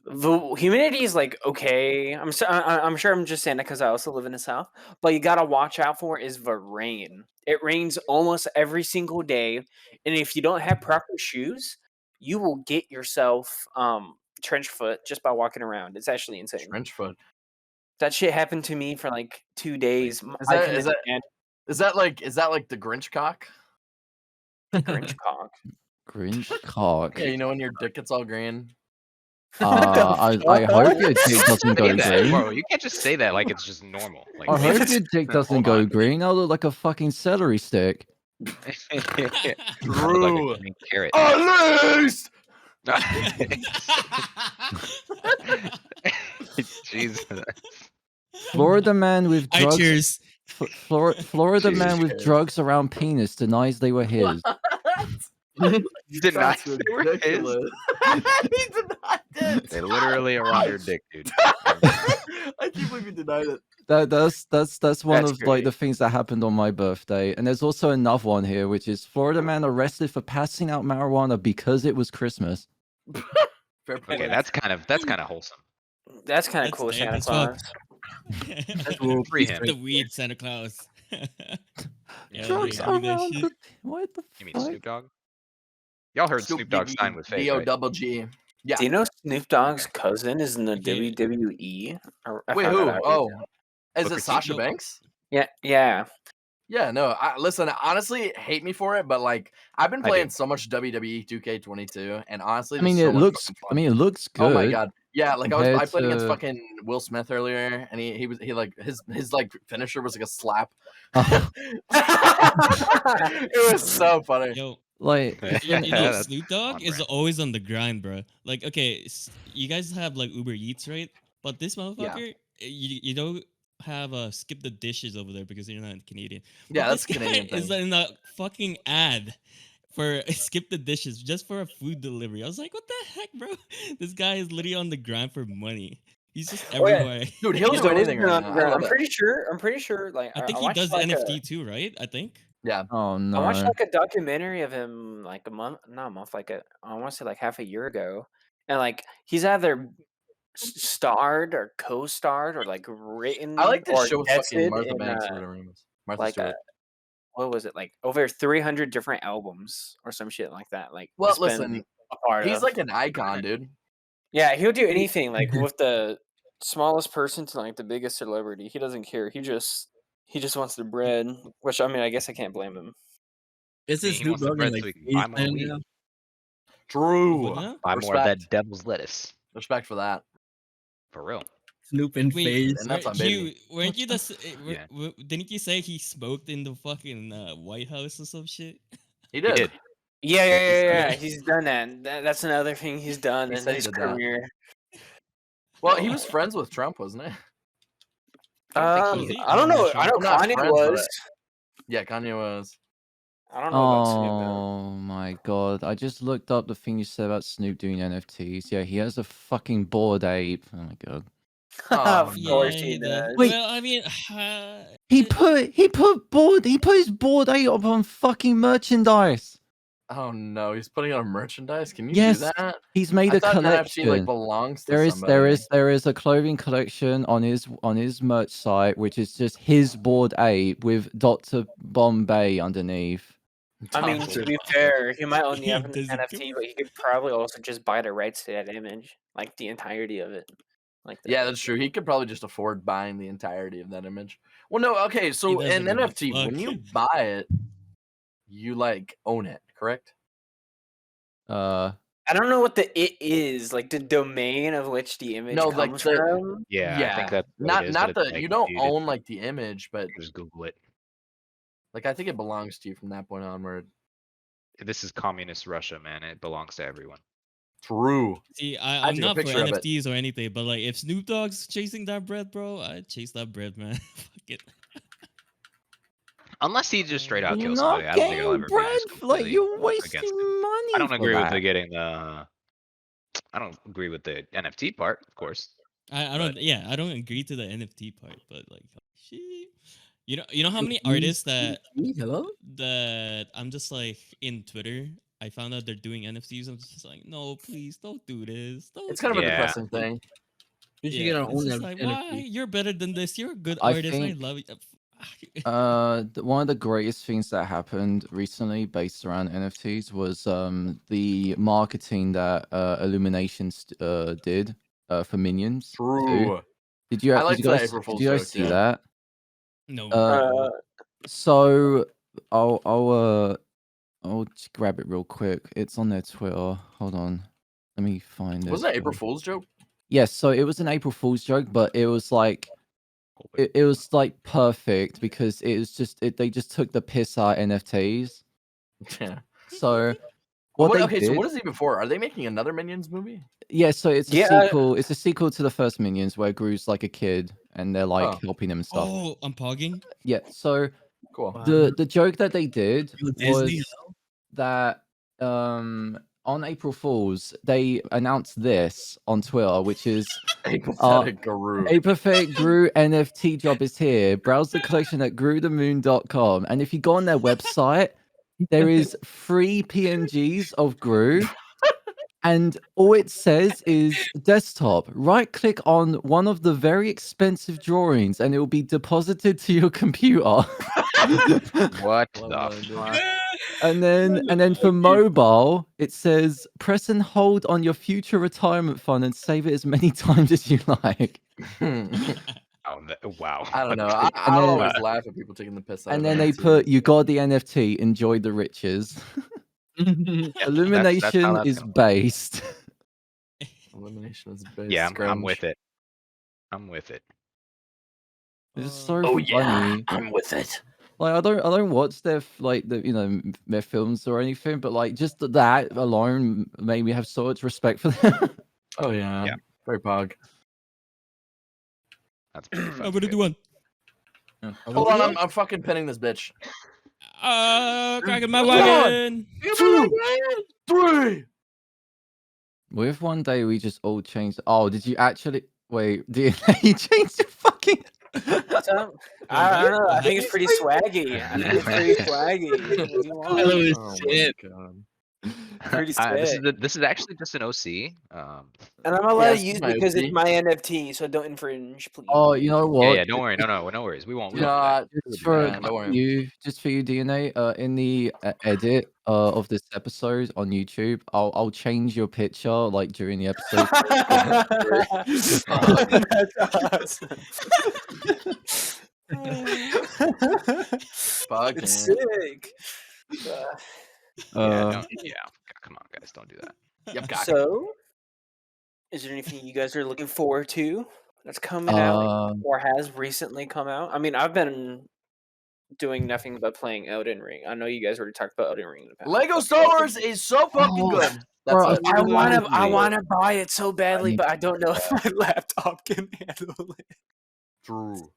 The humidity is like okay. I'm sure I'm just saying that because I also live in the south. But you gotta watch out for is the rain. It rains almost every single day, and if you don't have proper shoes, you will get yourself trench foot just by walking around. It's actually insane. Trench foot. That shit happened to me for like 2 days. Is I that couldn't stand is that like the Grinch cock? Grinch cock. Grinch cock. Yeah, you know when your dick gets all green. I hope your dick doesn't go Say that, green. bro. You can't just say that like it's just normal. Like, I wait, hope your dick doesn't hold go on. green. I'll look like a fucking celery stick. I look like True. a green carrot. At least. Jesus. Florida man with I drugs. cheers. Florida Jesus. man with drugs around penis denies they were his. You did not That's say they were his. ridiculous. He denied it. They literally are on your dick, dude. I can't believe you denied it. That's one That's of like the great. things that happened on my birthday. And there's also another one here, which is Florida man arrested for passing out marijuana because it was Christmas. Fair point. Okay, that's kind of wholesome. That's kind of That's cool, dope Santa as fuck. Claus. Free him. The weed Santa Claus. Yeah, Drugs give me that around shit. the what the You mean fuck? Snoop Dogg? Y'all heard Snoop Dogg signed with FaZe, right? D-O-double-G. Yeah. Do you know Snoop Dogg's Okay. cousin is in the Okay. WWE? I Wait, found who? that out Oh, recently. is Booker it T? Sasha Yo. Banks? Yeah. Yeah, no. Listen, honestly, hate me for it, but like I've been I do. playing so much WWE 2K22, and honestly, I mean, there's so it much looks. fucking I fun. mean, it looks good. Oh my god, yeah. Like I compared played against to- fucking Will Smith earlier, and he like his like finisher was like a slap. Oh. It was so funny. Yo, Like, you know, That's Snoop Dogg on is brand. always on the grind, bro. Like, okay, you guys have like Uber Eats, right? But this motherfucker, you don't have skip the dishes over there because you're not Canadian. Yeah, But that's this a Canadian guy is thing. in a fucking ad for skip the dishes just for a food delivery. I was like, what the heck, bro? This guy is literally on the grind for money. He's just Oh, yeah. everywhere. Dude, he'll He's do always anything been right on now. the I ground. love I'm it. pretty sure. Like I think he watched, does like, NFT too, right? I think. Yeah. Oh no. I watched like a documentary of him like not a month, I want to say like half a year ago, and like he's either starred or co-starred or like written I like this or show with fucking guested Martha in Banks or whatever her name is. Martha like Stewart. what was it, like over 300 different albums or some shit like that. Like Well, it's been listen, a part he's of. like an icon, dude. Yeah, he'll do anything, like with the smallest person to like the biggest celebrity. He doesn't care. He just wants the bread, which I mean, I guess I can't blame him. Is I mean, this he Snoop wants the Dogg in bread like so he can phase buy more land weed. now? True. What? Buy more of that Respect. devil's lettuce. Respect for that. For real. Snoop in Wait, phase. And that's on Hugh, baby. weren't you Yeah. didn't you say he smoked in the fucking White House or some shit? He He did. did. Yeah. He's done that. That's another thing he's done He in said he his did that. career. Well, he was friends with Trump, wasn't he? I don't think Was he. he? I don't I'm not know. sure. I know Well, not Kanye friends, but was. Yeah, Kanye was. I don't know about Snoop though. Oh my god! I just looked up the thing you said about Snoop doing NFTs. Yeah, he has a fucking bored ape. Oh my god! Oh, Of no. course Yeah, he he does. does. Wait. Well, I mean, He put his bored ape up on fucking merchandise. Oh no, he's putting on merchandise. Can you Yes, do that? he's made I a thought an NFT collection. belongs to There somebody. is a clothing collection on his merch site, which is just his bored ape with Dr. Bombay underneath. I mean, to Doctor. be fair, he might own the He doesn't NFT, but he could probably also just buy the rights to that image, like the entirety of it. Like Yeah, that's true. He could probably just afford buying the entirety of that image. Well, no, okay. So doesn't an give a NFT, when fuck. you buy it, you like own it, correct? Uh, I don't know what the it is, like the domain of which the image No, like comes the from. Yeah, I think that's what not it is. not but it's the like, you don't dude, own like the image, but just Google it. like I think it belongs to you from that point onward. This is communist Russia, man. It belongs to everyone. True. See, I I'm took a not for picture of it. NFTs or anything, but like if Snoop Dogg's chasing that bread, bro, I'd chase that bread, man. Fuck it. Unless he just straight out you're kills somebody, not I don't think it'll getting ever be just bread. Like completely you're against wasting him. money. I don't for agree with that. the getting the. I don't agree with the NFT part, of course. I don't. Yeah, I don't agree to the NFT part, but like, shit. You know how many Me- artists that Hello? I'm just like in Twitter. I found out they're doing NFTs. I'm just like, no, please don't do this. Don't. It's kind of do a Yeah. depressing thing. You should Yeah, get our it's own just like, why? NFT. You're better than this. You're a good I artist. I think- love you. One of the greatest things that happened recently based around NFTs was the marketing that Illuminations did for Minions. too. True. Did you I did liked you that guys April Fool's did you guys joke, see yeah. that? No. So I'll just grab it real quick. It's on their Twitter. Hold on. Let me find it. Wasn't that April Fool's joke? Yes, so it was an April Fool's joke, but it was like it was like perfect because it was just they just took the piss out of NFTs. Yeah. So what they Okay, did, so what is he before? Are they making another Minions movie? yeah, so it's a Yeah. sequel. It's a sequel to the first Minions where Gru's like a kid and they're like Oh. helping him and stuff. Oh, I'm pogging. Yeah, so Cool. the joke that they did You Disney, was that on April Fools they announced this on Twitter, which is Apathetic Guru. a perfect Gru NFT drop is here. Browse the collection at gruthemoon.com. And if you go on their website, there is 3 PNGs of Gru. And all it says is desktop. Right click on one of the very expensive drawings and it will be deposited to your computer. What Love the that idea. fuck? And then for mobile, it says press and hold on your future retirement fund and save it as many times as you like. Oh, wow. I don't know. Okay. I'll then- always laugh at people taking the piss out And of then they NFTs. put you got the NFT, enjoy the riches. Yeah, that's how Illumination that's is gonna- based. Elimination is based. Yeah, I'm with it. I'm with it. It's so Oh funny. yeah, I'm with it. Like I don't watch their their films or anything, but like just that alone made me have so much respect for them. Oh yeah. Yeah. Very pog. That's pretty I'm fucking gonna good. do one. Hold on, I'm fucking pinning this bitch. Cracking my One. wagon. 2, 3. What if one day we just all changed? Oh, did you actually wait? Did you change your fucking? What's up? I don't know. I think it's pretty swaggy. I think it's pretty swaggy. What do you want? Hello, is Oh shit. my god. Pretty This sick. is actually just an OC. And I'm allowed Yeah, to use it my because OP. it's my NFT, so don't infringe, please. Oh, you know what? Yeah, don't worry. No worries. We won't. We won't do Nah, that. Just Yeah, for don't worry. just for you, DNA. In the edit of this episode on YouTube, I'll change your picture like during the episode. That's awesome. It's sick. Yeah. Come on, guys. Don't do that. Yep, got it. So, is there anything you guys are looking forward to that's coming out or has recently come out? I mean, I've been doing nothing but playing Elden Ring. I know you guys already talked about Elden Ring in the past. Lego Star Wars is so fucking Oh, good. bro, That's it. I wanna absolutely. buy it so badly, need but to I don't know if my laptop can handle it. True.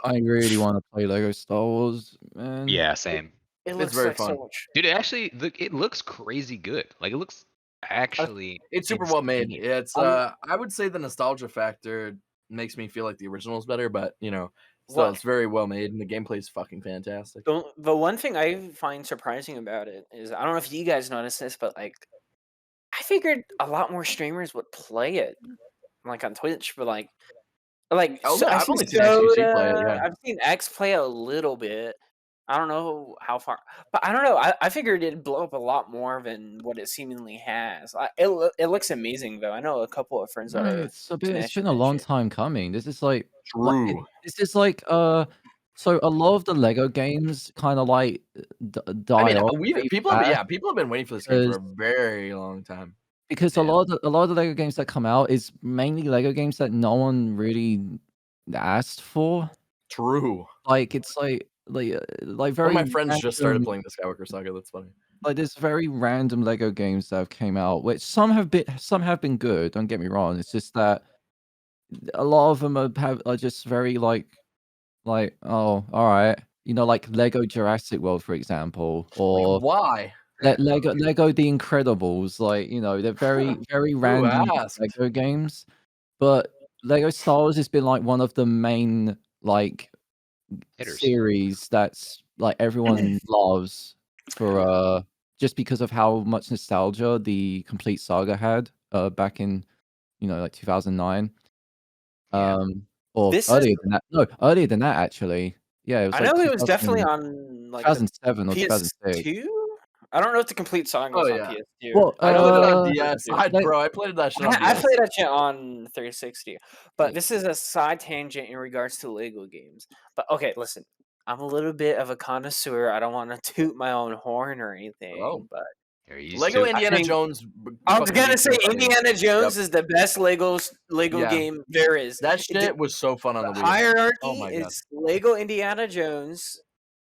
I really want to play Lego Star Wars, man. Yeah, same. It It's looks very like so fun. much. Dude, it looks crazy good. Like it looks actually It's super well made. insane. It's I would say the nostalgia factor makes me feel like the original is better, but still What? it's very well made and the gameplay is fucking fantastic. The one thing I find surprising about it is I don't know if you guys noticed this, but like I figured a lot more streamers would play it, like on Twitch, but like Oh, so yeah, I I've see only seen XQC play it, Soda, yeah. I've seen X play it a little bit. I don't know how far, but I don't know. I figured it'd blow up a lot more than what it seemingly has. It looks amazing though. I know a couple of friends that No, are it's smashing been a that long shit. time coming. This is like True. so a lot of the Lego games kind of like I die mean, off pretty people fast have been waiting for this game for a because very long time. because Yeah. a lot of the Lego games that come out is mainly Lego games that no one really asked for. True. Like it's like One of very my friends just started random, playing the Skywalker Saga. That's funny. like there's very random Lego games that have came out, which some have been good. Don't get me wrong. It's just that a lot of them are just very like oh, all right, like Lego Jurassic World, for example, or Why? Lego The Incredibles. Like they're very Who random asked? Lego games, but Lego Star Wars has been like one of the main like Hitters. series that's like everyone loves for just because of how much nostalgia the complete saga had back in like 2009 Yeah. or This is earlier than that. No, earlier than that actually. Yeah, it was I like know it was definitely 2000, on like the 2007 or 2006. PS2. I don't know if the complete saga Oh was on yeah. PS2. Well, I played it on PS2. DS. they- Bro, I played that shit on I DS. played that shit on 360. But Yeah. this is a side tangent in regards to Lego games. But okay, listen. I'm a little bit of a connoisseur. I don't want to toot my own horn or anything, Oh. but You're used Lego to it. Indiana think- Jones. I was fucking gonna beats say those games. Indiana Jones Yep. is the best Lego Yeah. game there is. That It- shit was so fun on the the Wii. hierarchy Oh my God. is Lego Indiana Jones.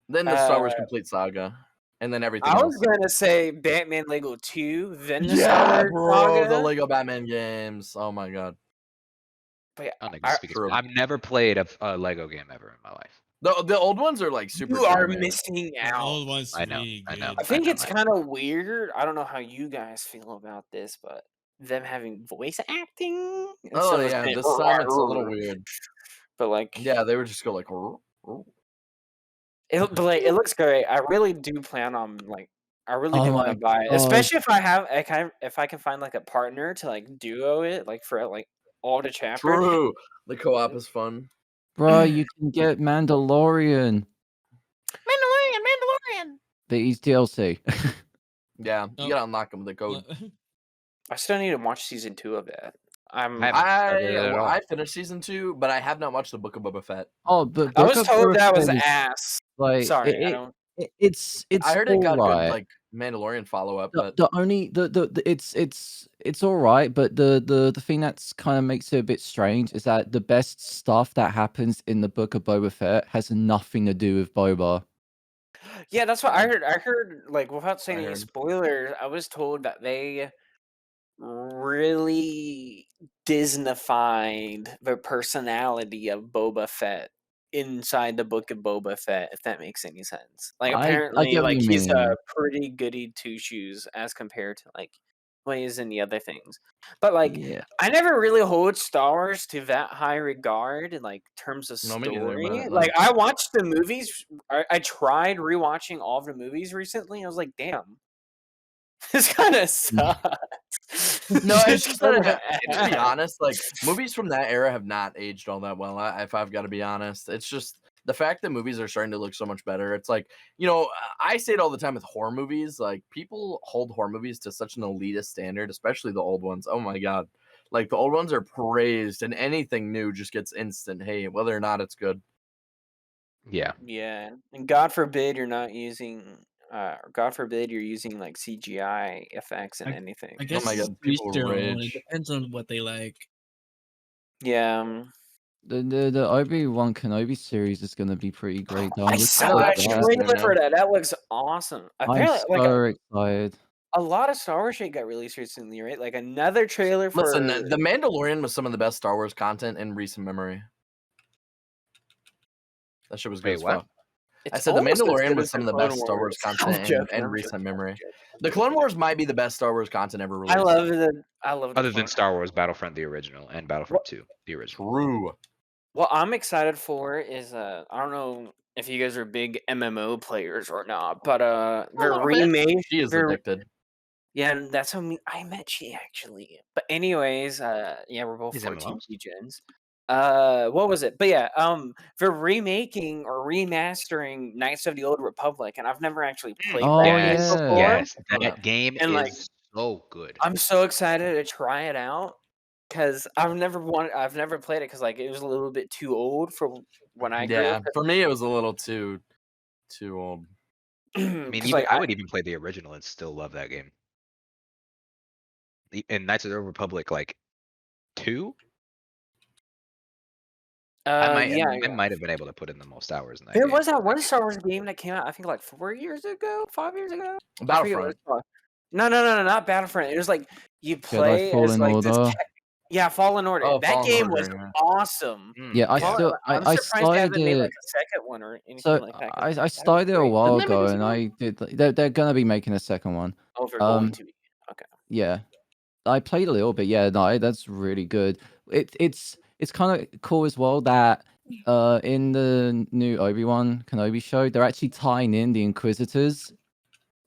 Then the Star Wars Complete Saga, and then everything I else. was gonna say Batman Lego 2, then the Star Yeah, Wars bro, the Saga. Lego Batman games. Oh my God. But yeah, I don't think this speaks. True. I've never played a Lego game ever in my life. The old ones are like super. you are man. missing The out. old one's I know, really I good. know. I think know, it's I know. kind of weird. I don't know how you guys feel about this, but them having voice acting. Oh instead of yeah, saying, this time it's a little weird. But like, Yeah, they would just go like. but like, it looks great. I really do plan on like. I really Oh do want my to buy it, God. especially if I can find like a partner to like duo it, like for like all the chapters. True. The co-op is fun. Bro, you can get Mandalorian. These DLC. Yeah, you Oh. gotta unlock them with the code. I still need to watch season 2 of that. I haven't started it at all. I finished season 2, but I have not watched the Book of Boba Fett. Oh, but I Book was of told Boba that Fett was is, ass. like Sorry, I don't. it's I heard it got good alright. like Mandalorian follow up, The, but the only the it's all right, but the thing that's kind of makes it a bit strange is that the best stuff that happens in the Book of Boba Fett has nothing to do with Boba. Yeah, that's what I heard. I heard like without saying I any heard. spoilers, I was told that they really Disneyfied the personality of Boba Fett inside the Book of Boba Fett, if that makes any sense. Like I apparently, get what like you he's a mean. pretty goody two shoes as compared to like what he is in the other things. But like Yeah. I never really hold Star Wars to that high regard in like terms of No, me neither, story. but, Like I watched the movies. I tried rewatching all of the movies recently. I was like, damn, this kind of sucks. No, it's just that kinda to be ass. honest, like movies from that era have not aged all that well. If I've got to be honest, it's just the fact that movies are starting to look so much better. It's like I say it all the time with horror movies. Like people hold horror movies to such an elitist standard, especially the old ones. Oh my God, like the old ones are praised, and anything new just gets instant hate, whether or not it's good. Yeah. Yeah, and God forbid you're not using. God forbid you're using like CGI effects in anything. I guess my it's God, to each people their own. It rage. depends on what they like. Yeah. The Obi-Wan Kenobi series is gonna be pretty great. Though. I I'm looking saw forward a to haven't that. seen it, trailer for man. that. That looks awesome. I'm Apparently, like so excited. a lot of Star Wars shit got released recently, right? Like another trailer Listen, for. The Mandalorian was some of the best Star Wars content in recent memory. That shit was good Wait, as what? fuck. I It's said The almost as Mandalorian good was as some the of the Clone best Star Wars Wars. I'm content joking. in I'm recent joking. memory. I'm joking. The Clone Wars might be the best Star Wars content ever released. I love the. Other than Clone- Star Wars Battlefront the original and Battlefront 2 the original. True. What I'm excited for is I don't know if you guys are big MMO players or not, but A they're little bit. remade. She is addicted. Yeah, and that's how I met she actually. But anyways, yeah, we're both These 14 MMOs? gens. What was it? But yeah, they're remaking or remastering Knights of the Old Republic, and I've never actually played Oh, that game Yes, before. yes. Oh, yeah. That game And, like, is so good. I'm so excited to try it out because I've never played it because like it was a little bit too old for when I grew Yeah, up. for me it was a little too old. I mean, 'Cause, even like, I would even play the original and still love that game. In Knights of the Old Republic, like 2, I yeah. might have been able to put in the most hours in that There game. was that one Star Wars game that came out, I think, like 4 years ago, 5 years ago. I forget what Battlefront. it's called. No, not Battlefront. It was like you Jedi play as Fallen like this. Order. Yeah, Fallen Order. Oh, That Fallen game Order, was yeah. awesome. Yeah, I yeah. still I'm I surprised they haven't started made like it. a second one or anything So like that. 'cause I that was started it a great. while Didn't they make ago, a and second one? I did. They're gonna be making a second one. Oh, they're going to be. Okay. Yeah, I played a little bit. Yeah, no, that's really good. It's kind of cool as well that in the new Obi-Wan Kenobi show, they're actually tying in the Inquisitors,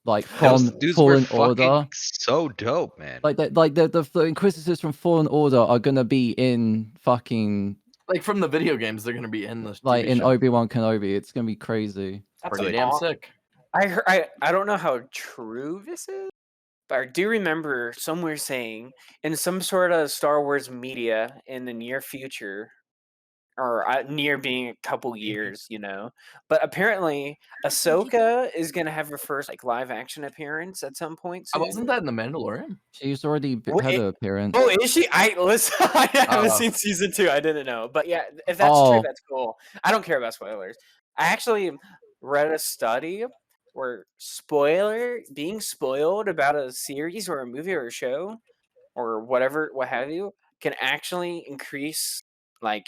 like Those from dudes were Fallen fucking Order. so dope, man. Like that, like the Inquisitors from Fallen Order are gonna be in fucking Like from the video games, they're gonna be in the like TV in show. Obi-Wan Kenobi. It's gonna be crazy. That's Pretty Good. damn awesome. sick. I don't know how true this is, but I do remember somewhere saying in some sort of Star Wars media in the near future, or near being a couple years, but apparently Ahsoka is gonna have her first like live action appearance at some point soon. Wasn't that in the Mandalorian? She's already What, had an appearance. Oh, is she? I listen. I haven't Oh. seen season 2. I didn't know, but yeah, if that's true, Oh, that's cool. I don't care about spoilers. I actually read a study where being spoiled about a series or a movie or a show or whatever, what have you, can actually increase like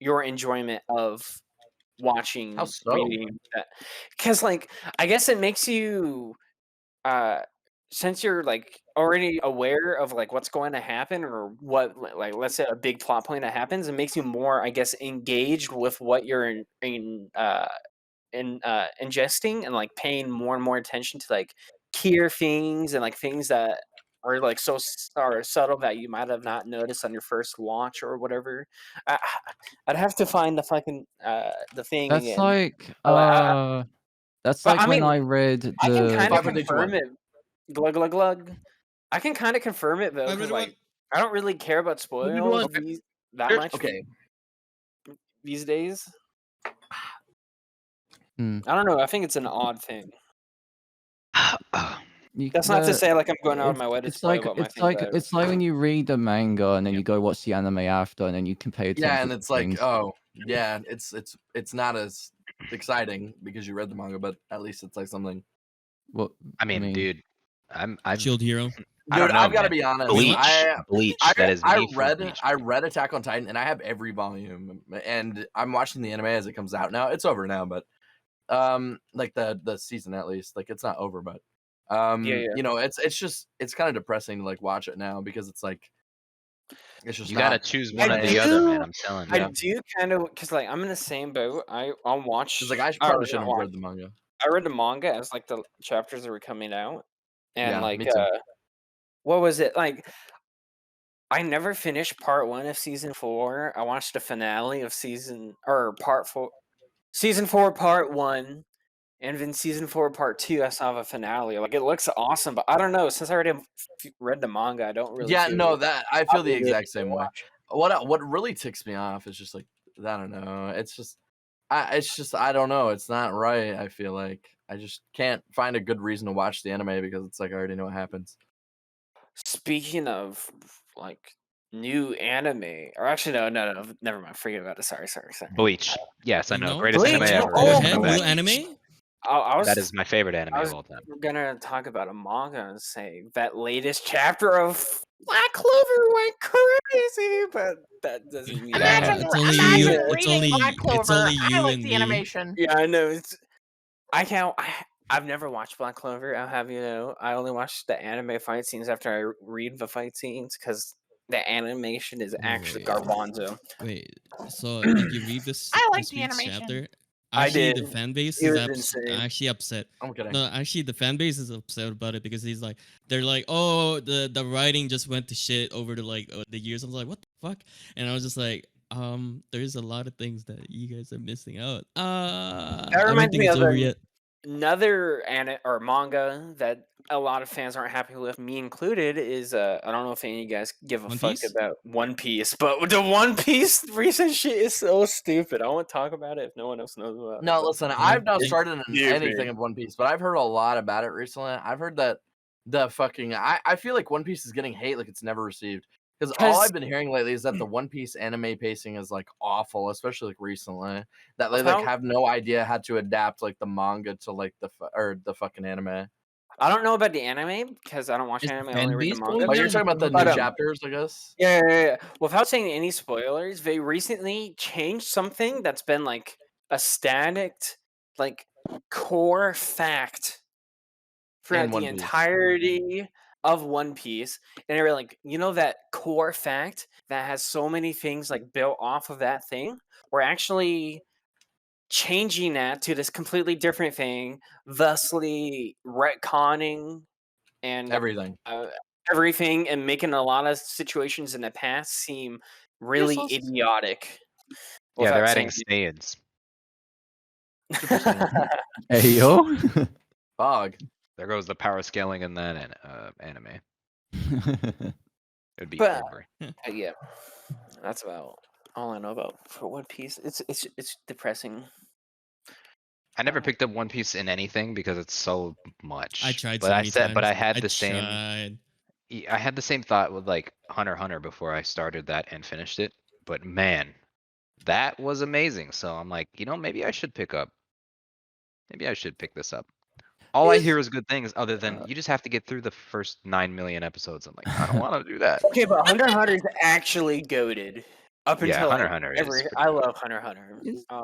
your enjoyment of watching, How so? reading that. Because like I guess it makes you since you're like already aware of like what's going to happen or what, like let's say a big plot point that happens, it makes you more, I guess, engaged with what you're ingesting and like paying more and more attention to like keyer things and like things that are like are subtle that you might have not noticed on your first watch or whatever. I, I'd have to find the fucking the thing that's again. like that's But like I when mean, I read I can kind of 5, 4, 3, 2, 1. confirm it. Glug glug glug. I can kind of confirm it though, I because really like I don't really care about spoils that much Okay. these days. Hmm. I don't know. I think it's an odd thing. You, That's not to say like I'm going out of it's, my way to it's spoil like about my it's things. like it's like when you read the manga and then you go watch the anime after, and then you can pay attention. Yeah, and to it's like, things. oh, yeah, it's not as exciting because you read the manga, but at least it's like something. Well, I mean, dude, I'm Shield hero. I don't Dude, know, I've got to man. be honest. Bleach, I that is me for read Bleach. I read Attack on Titan, and I have every volume, and I'm watching the anime as it comes out now. It's over now, but like the season at least, like it's not over, but Yeah. you know, it's kind of depressing to like watch it now because it's like it's just You gotta not choose one or I the other, man. do- I'm telling I you. do kind of, because like I'm in the same boat. I'll watch. It's like I or probably not shouldn't have watch. read the manga. I read the manga as like the chapters that were coming out, and Yeah, like me too. what was it like? I never finished part 1 of season 4. I watched the finale of part 4, season 4, part 1, and then season 4, part 2. I saw the finale. Like it looks awesome, but I don't know. Since I already read the manga, I don't really. Yeah, feel no, that I feel the obligated exact to same way. watch. What really ticks me off is just like I don't know. It's just I don't know. It's not right. I feel like I just can't find a good reason to watch the anime because it's like I already know what happens. Speaking of like new anime, or actually no, never mind. Forget about it. Sorry. Bleach. Yes, I You know. know? Greatest anime Bleach. ever. Go Oh, ahead, new Bleach. anime. I was That is my favorite anime I of was all time. gonna talk about a manga and say that latest chapter of Black Clover went crazy, but that doesn't mean It's only you. Yeah. It's only you and me. Yeah, I know. I can't. I've never watched Black Clover. I'll have you know. I only watch the anime fight scenes after I read the fight scenes because the animation is actually Wait. garbanzo. Wait. So did you read this this week's chapter? I Actually, did. the fan base It is was insane. actually upset. I'm kidding. No, actually, the fan base is upset about it because they're like, oh, the writing just went to shit over the years. I was like, what the fuck? And I was just like, there's a lot of things that you guys are missing out. I don't reminds think me it's of over yet. Another or manga that a lot of fans aren't happy with, me included, is I don't know if any of you guys give a One fuck Piece? about One Piece, but the One Piece recent shit is so stupid. I won't talk about it if no one else knows about it. No, listen, I've not It's started in anything stupid. of One Piece, but I've heard a lot about it recently. I've heard that the fucking I feel like One Piece is getting hate like it's never received. Because all I've been hearing lately is that the One Piece anime pacing is like awful, especially like recently. That they like have no idea how to adapt like the manga to like the fucking anime. I don't know about the anime because I don't watch Is anime. I fan only read the base manga. Oh, you're talking about the new chapters, I guess? Yeah. Without saying any spoilers, they recently changed something that's been like a static, like core fact throughout the entirety of One Piece. And they were like, you know, that core fact that has so many things like built off of that thing? We're actually changing that to this completely different thing, thusly retconning and everything and making a lot of situations in the past seem really idiotic. Yeah, they're adding Saiyans. Hey yo. Fog. There goes the power scaling in that anime. It'd be But over. yeah, that's about all I know about for One Piece. It's depressing. I never picked up One Piece in anything because it's so much. I tried but so I many said, times. but I had I the same. tried. I had the same thought with like Hunter x Hunter before I started that and finished it. But man, that was amazing. So I'm like, maybe I should pick up. Maybe I should pick this up. All I hear is good things, other than you just have to get through the first 9 million episodes. I'm like, I don't want to do that. Okay, but Hunter x Hunter is actually goated. Up Yeah, until Hunter x Hunter is. I love Hunter x Hunter.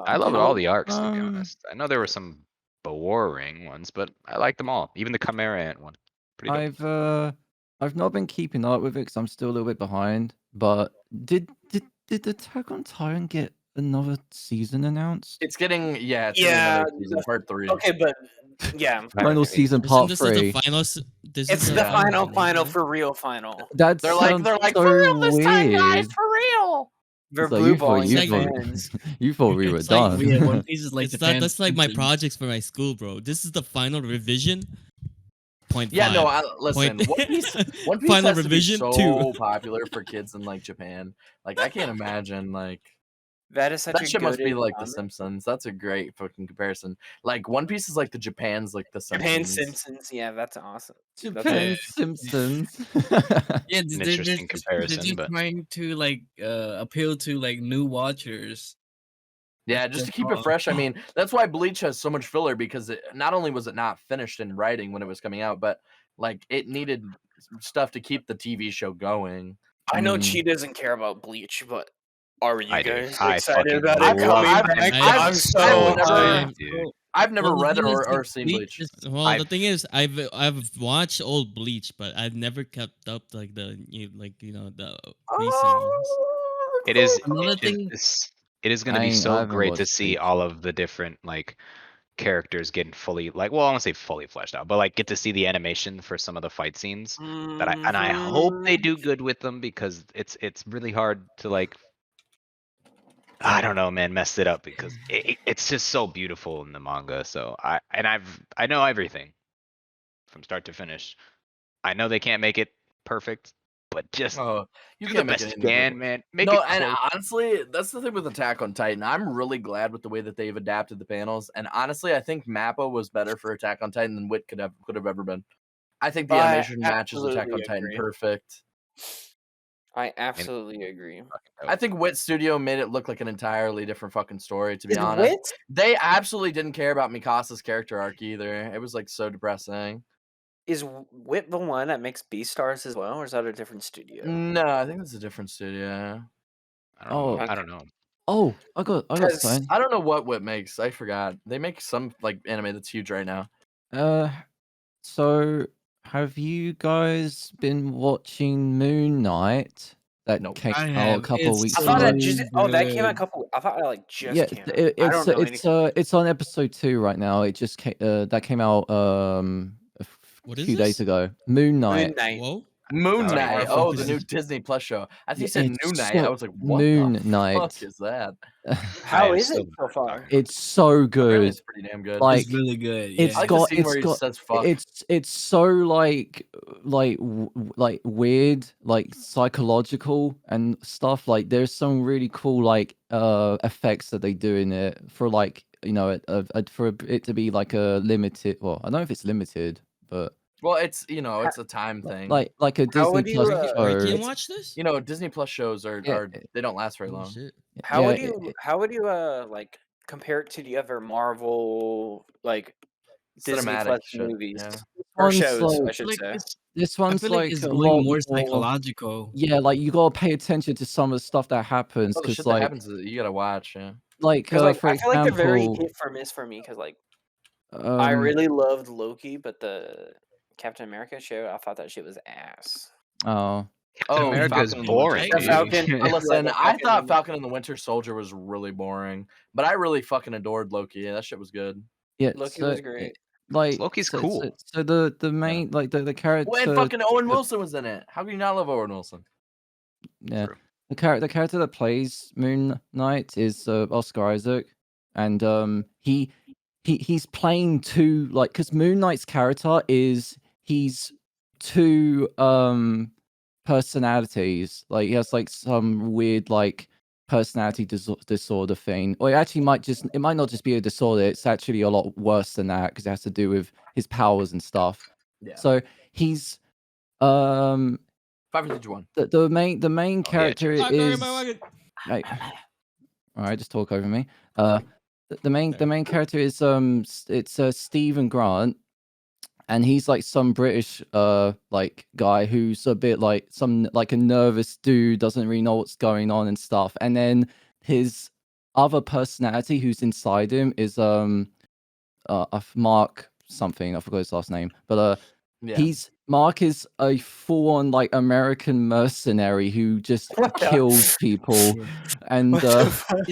I love all the arcs, to be honest. I know there were some boring ones, but I like them all. Even the Chimera Ant one. Pretty dope. I've not been keeping up with it because I'm still a little bit behind. But did Attack on Titan get another season announced? It's getting another season, part 3. Okay, but yeah, final season, part 3. It's the final for real final. That they're sounds like so for real this time, guys, weird. for real. They're It's like, blue balling fans. you thought we were It's like- done. Yeah, One Piece is like It's the not, that's like my fans- projects for my school, bro. This is the final revision. Point Yeah, five. no, listen. Point- One Piece final has revision to be 2. so popular for kids in like Japan. Like I can't imagine like That is such that a shit must be goated like The genre. Simpsons. That's a great fucking comparison. Like One Piece is like the Japan's like The Simpsons. Japan Simpsons, yeah, that's awesome. Japan Simpsons. Yeah, An interesting comparison, they're but trying to like appeal to like new watchers. Yeah, just to keep it fresh. I mean, that's why Bleach has so much filler because not only was it not finished in writing when it was coming out, but like it needed stuff to keep the TV show going. I know Chi doesn't care about Bleach, but are you guys I excited fucking about it love coming it. back? I'm so I've never read the thing is, or like, seen Bleach. Well, the thing is, I've watched old Bleach, but I've never kept up like the recent ones. It is Another thing. it is going to be so great to see all of the different like characters getting fully like, well, I won't say fully fleshed out, but like get to see the animation for some of the fight scenes. That I hope they do good with them because it's really hard to like, I don't know, man, mess it up because it's just so beautiful in the manga. So I know everything from start to finish. I know they can't make it perfect, but just you do can't the make best it you can, man. Make it and close. honestly, that's the thing with Attack on Titan. I'm really glad with the way that they've adapted the panels. And honestly, I think Mappa was better for Attack on Titan than Wit could have ever been. I think the animation matches Attack on Titan perfect. I absolutely agree. I think Wit Studio made it look like an entirely different fucking story, to be Is honest. Wit? They absolutely didn't care about Mikasa's character arc either. It was like so depressing. Is Wit the one that makes Beastars as well, or is that a different studio? No, I think it's a different studio. I don't know. Oh, I don't know. oh, I got 'Cause something. I don't know what Wit makes. I forgot. They make some like anime that's huge right now. So have you guys been watching Moon Knight? That Nope. came I out a have. couple of It's weeks I thought ago. that just that came out a good. couple. I thought it like just Yeah, came out. it, I don't know anything. it's on episode 2 right now. It just came that came out What a is few days this? ago. Moon Knight. Moon Knight. Whoa. Moon Not Knight. even Oh, focus. the new Disney Plus show. I think you Yeah, said it's New Night. so- I was like, what Moon the fuck Knight. is that? How am is it still so far? talking about It's so Apparently good. it's pretty damn good. Like, It's really good. It's Yeah. I like the got scene it's where he got says fuck. it's so like weird, like psychological and stuff. Like there's some really cool like effects that they do in it for like for it to be like a limited. Well, I don't know if it's limited, but Well, it's it's a time thing. like a How Disney would you, Plus Where show. can you watch this? Disney Plus shows are Yeah, they don't last very Oh, long. shit. How yeah, would you like compare it to the other Marvel like Disney Cinematic Plus shit. movies Yeah. or one's shows? I like should Like say. this I one's feel like like it's a going lot more more. psychological. Yeah, like you gotta pay attention to some of the stuff that happens Oh, the because shit that happens you gotta watch. Yeah. like Because like for I feel like they're very example, hit for miss for me. Because like I really loved Loki, but the Captain America show, I thought that shit was ass. oh. Captain America is Falcon and the Winter boring, The dude. Falcon. Listen, the I Falcon thought and- Falcon and the Winter Soldier was really boring, but I really fucking adored Loki. Yeah, that shit was good. Yeah, Loki so was great. like Loki's so, cool. So the main like the Well, and character, fucking Owen Wilson was in it. How can you not love Owen Wilson? yeah, True. the character that plays Moon Knight is Oscar Isaac, and he's playing two like because Moon Knight's character is he's two personalities. Like he has like some weird like personality disorder thing, or it might not just be a disorder. It's actually a lot worse than that because it has to do with his powers and stuff. Yeah. So he's 5 4 3 1. the main character is Hey, like, all right, just talk over me. The main character is it's Stephen Grant, and he's like some British like guy who's a bit like a nervous dude, doesn't really know what's going on and stuff. And then his other personality who's inside him is Mark something, I forgot his last name, but Yeah. Mark is a full-on like American mercenary who just kills people, and What the fuck?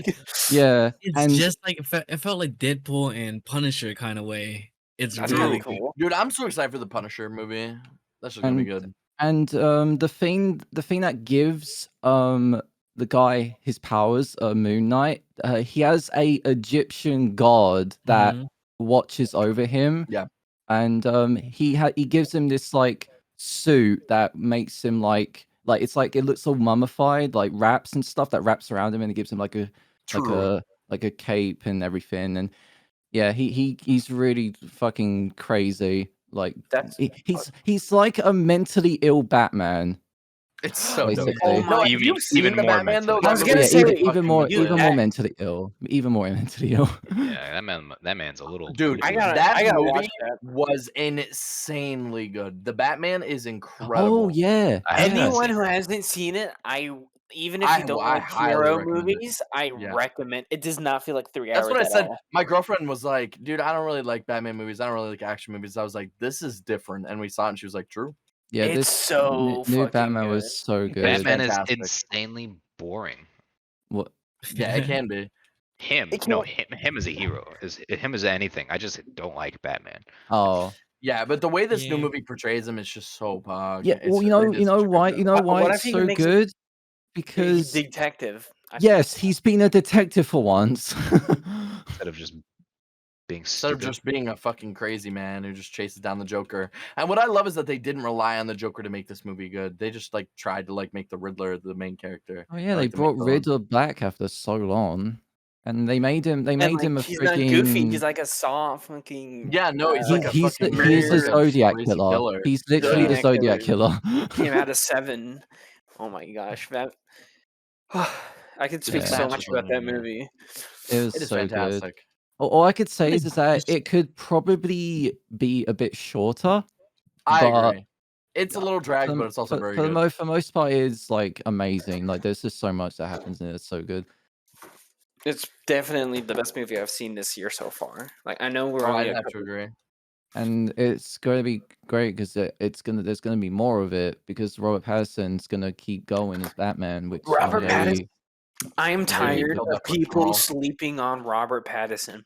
yeah, It's and just like it felt like Deadpool and Punisher kind of way. It's That's really kinda good. cool. Dude, I'm so excited for the Punisher movie. That's just gonna be good. and the thing that gives the guy his powers, Moon Knight, he has a Egyptian god that Mhm. watches over him. Yeah. And he gives him this like suit that makes him like it's like it looks all mummified, like wraps and stuff that wraps around him, and it gives him like a True. like a cape and everything. And yeah, he's really fucking crazy. Like That's he's like a mentally ill Batman. It's so Basically. dope. Oh No, my- have even- you seen even the more Batman though? mentally I was That gonna movie say, is even fucking more good. mentally ill. Even more mentally ill. Yeah, that man's a little. Dude, I cuckoo. gotta movie watch that. was insanely good. The Batman is Oh incredible. yeah. I haven't yeah. Anyone seen who it. hasn't seen it, even if I you don't I like highly hero recommend it. movies, I Yeah. recommend. It does not feel like 3 That's hours what I at said. all. My girlfriend was like, "Dude, I don't really like Batman movies. I don't really like action movies." I was like, "This is different," and we saw it, and she was like, "True." Yeah, It's this so new fucking Batman good. was so good. Batman is fantastic. insanely boring. What? Yeah, it can be. Him, It no, can't- him as a hero him as anything. I just don't like Batman. Oh. Yeah, but the way this new Yeah. movie portrays him is just so pog. Yeah, well, They you did know such a good why? job. You know why What it's if he so makes it- good? He's Because detective. yes, he's been a detective for once. Instead of just being Instead of stupid. just being a fucking crazy man who just chases down the Joker. And what I love is that they didn't rely on the Joker to make this movie good. They just like tried to like make the Riddler the main character. Oh yeah, Or, they like, the main brought villain. Riddler back after so long, and they made him. They And made like, him a he's not goofy. He's freaking. like a soft fucking. Yeah, no, he's like a He's fucking a like a Zodiac crazy killer. He's literally the Zodiac Zodiac killer. Came out of 7. Oh my gosh, that I could speak Yeah. so Match much is about that really good. movie. It was It is so good. fantastic. All I could say is that it could probably be a bit shorter, I but agree. It's a little dragged, but it's also very for good. the most part, it's like amazing. Like there's just so much that happens in it. It's so good. It's definitely the best movie I've seen this year so far. Like I know we're Oh, only I'd a have to couple. agree. And it's going to be great because there's going to be more of it because Robert Pattinson's going to keep going as Batman, which I'm Robert Yeah, Pattinson. really I am Dude, he tired killed of that fucking people role. sleeping on Robert Pattinson.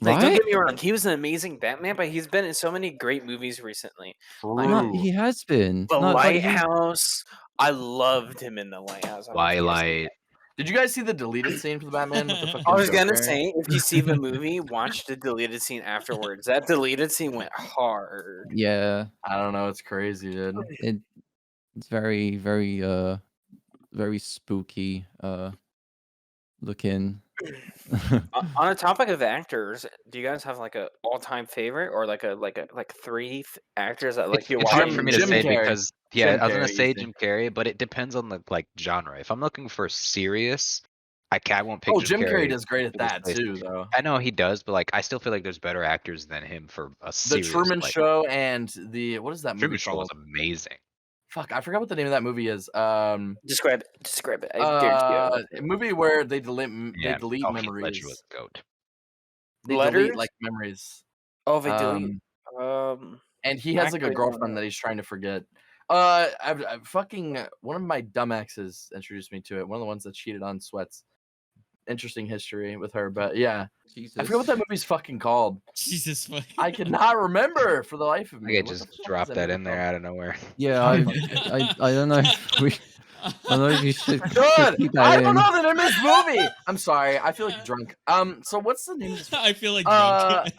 Like, don't right. get me wrong, he was an amazing Batman, but he's been in so many great movies recently. Like No, True. he has been. The No, like he. Lighthouse. I loved him in The Lighthouse. I don't know if you guys seen Twilight. Did you guys see the deleted scene for the Batman with the that. fucking I was gonna Joker? say, if you see the movie, watch the deleted scene afterwards. That deleted scene went hard. Yeah, I don't know. It's crazy, dude. it's very very spooky looking. On the topic of actors, do you guys have like a all-time favorite or like three actors that like you It's watch? hard for me to Jim say Carrey. because Jim I was gonna Carrey, say easy. Jim Carrey, but it depends on the like genre. If I'm looking for serious, I won't pick Oh, Jim Jim Carrey Carrey. does great at in this that place. too, though. I know he does, but like I still feel like there's better actors than him for a The serious. Truman like, Show and the what is that movie Truman Show was called? amazing. Fuck, I forgot what the name of that movie is. Describe it. I guarantee you. A movie where they delete Yeah. delete Oh, Heath Ledger was memories. the goat. They Letters? delete like memories. Oh, they delete. And he has like a Actually, girlfriend that he's trying to forget. I've fucking one of my dumb exes introduced me to it. One of the ones that cheated on Sweats. Interesting history with her, but yeah, Jesus. I forget what that movie's fucking called. Jesus fuck. I cannot remember for the life of I me. could What the just fuck drop is that movie in there called? out of nowhere. Yeah, I don't know if we. I don't know if you should Good. keep that I in. don't know the name of this movie. I'm sorry. I feel like drunk. So what's the name of this? I feel like drunk.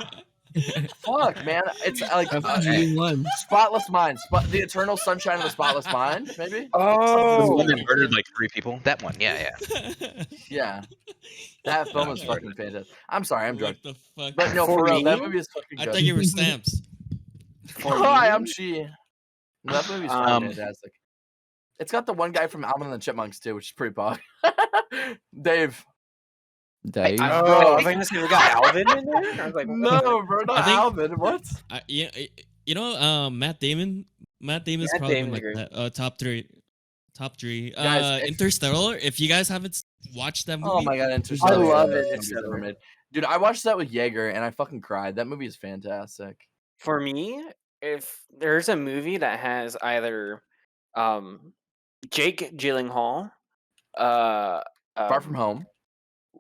Fuck, man. It's like Doing one. Spotless Mind. The Eternal Sunshine of the Spotless Mind, maybe? The Oh, one that murdered like 3 people. That one. Yeah. Yeah. That film is fucking fantastic. I'm sorry, I'm drunk. What the fuck? But no, For for real, that me? movie is fucking I good. thought you were stamps. Hi, I'm Chi. No, that movie's fucking Um, fantastic. It's got the one guy from Alvin and the Chipmunks too, which is pretty pog. Dave. Dave. I Bro, was gonna say we got Alvin in there. I was like, what? No, bro, not I think- Alvin. What? You know, Matt Damon. Matt Damon's Matt probably Damon's my great. top three. Top three. Guys, if- Interstellar. If you guys haven't watched that movie, Oh my god, I Interstellar. love is one of the best movies Interstellar. ever made. Dude, I watched that with Jaeger and I fucking cried. That movie is fantastic. For me, if there's a movie that has either Jake Gyllenhaal, Far From Home.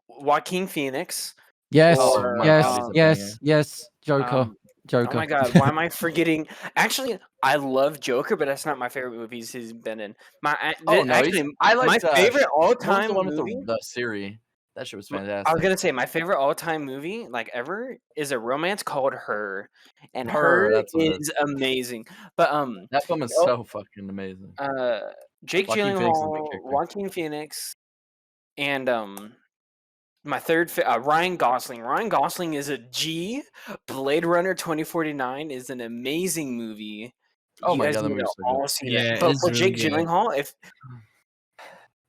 Joaquin Phoenix, Yes, or, yes, God, he's a yes, banger. yes. Joker. oh Joker. my god, why am I forgetting? Actually, I love Joker, but that's not my favorite movies he's been in. Oh no, actually, I liked my favorite what was all-time the one with movie. the Siri. That shit was I was fantastic. gonna say my favorite all-time movie, like ever, is a romance called Her, and Her, Her that's what it is amazing. But That film is oh, so fucking amazing. Jake Joaquin Phoenix is a big Gyllenhaal, character. Joaquin Phoenix, and my third Ryan Gosling. Ryan Gosling is a G. Blade Runner 2049 is an amazing movie. Oh You my guys god, that need to movie's so all good. see Yeah, that. But it's for really Jake good. Gyllenhaal, if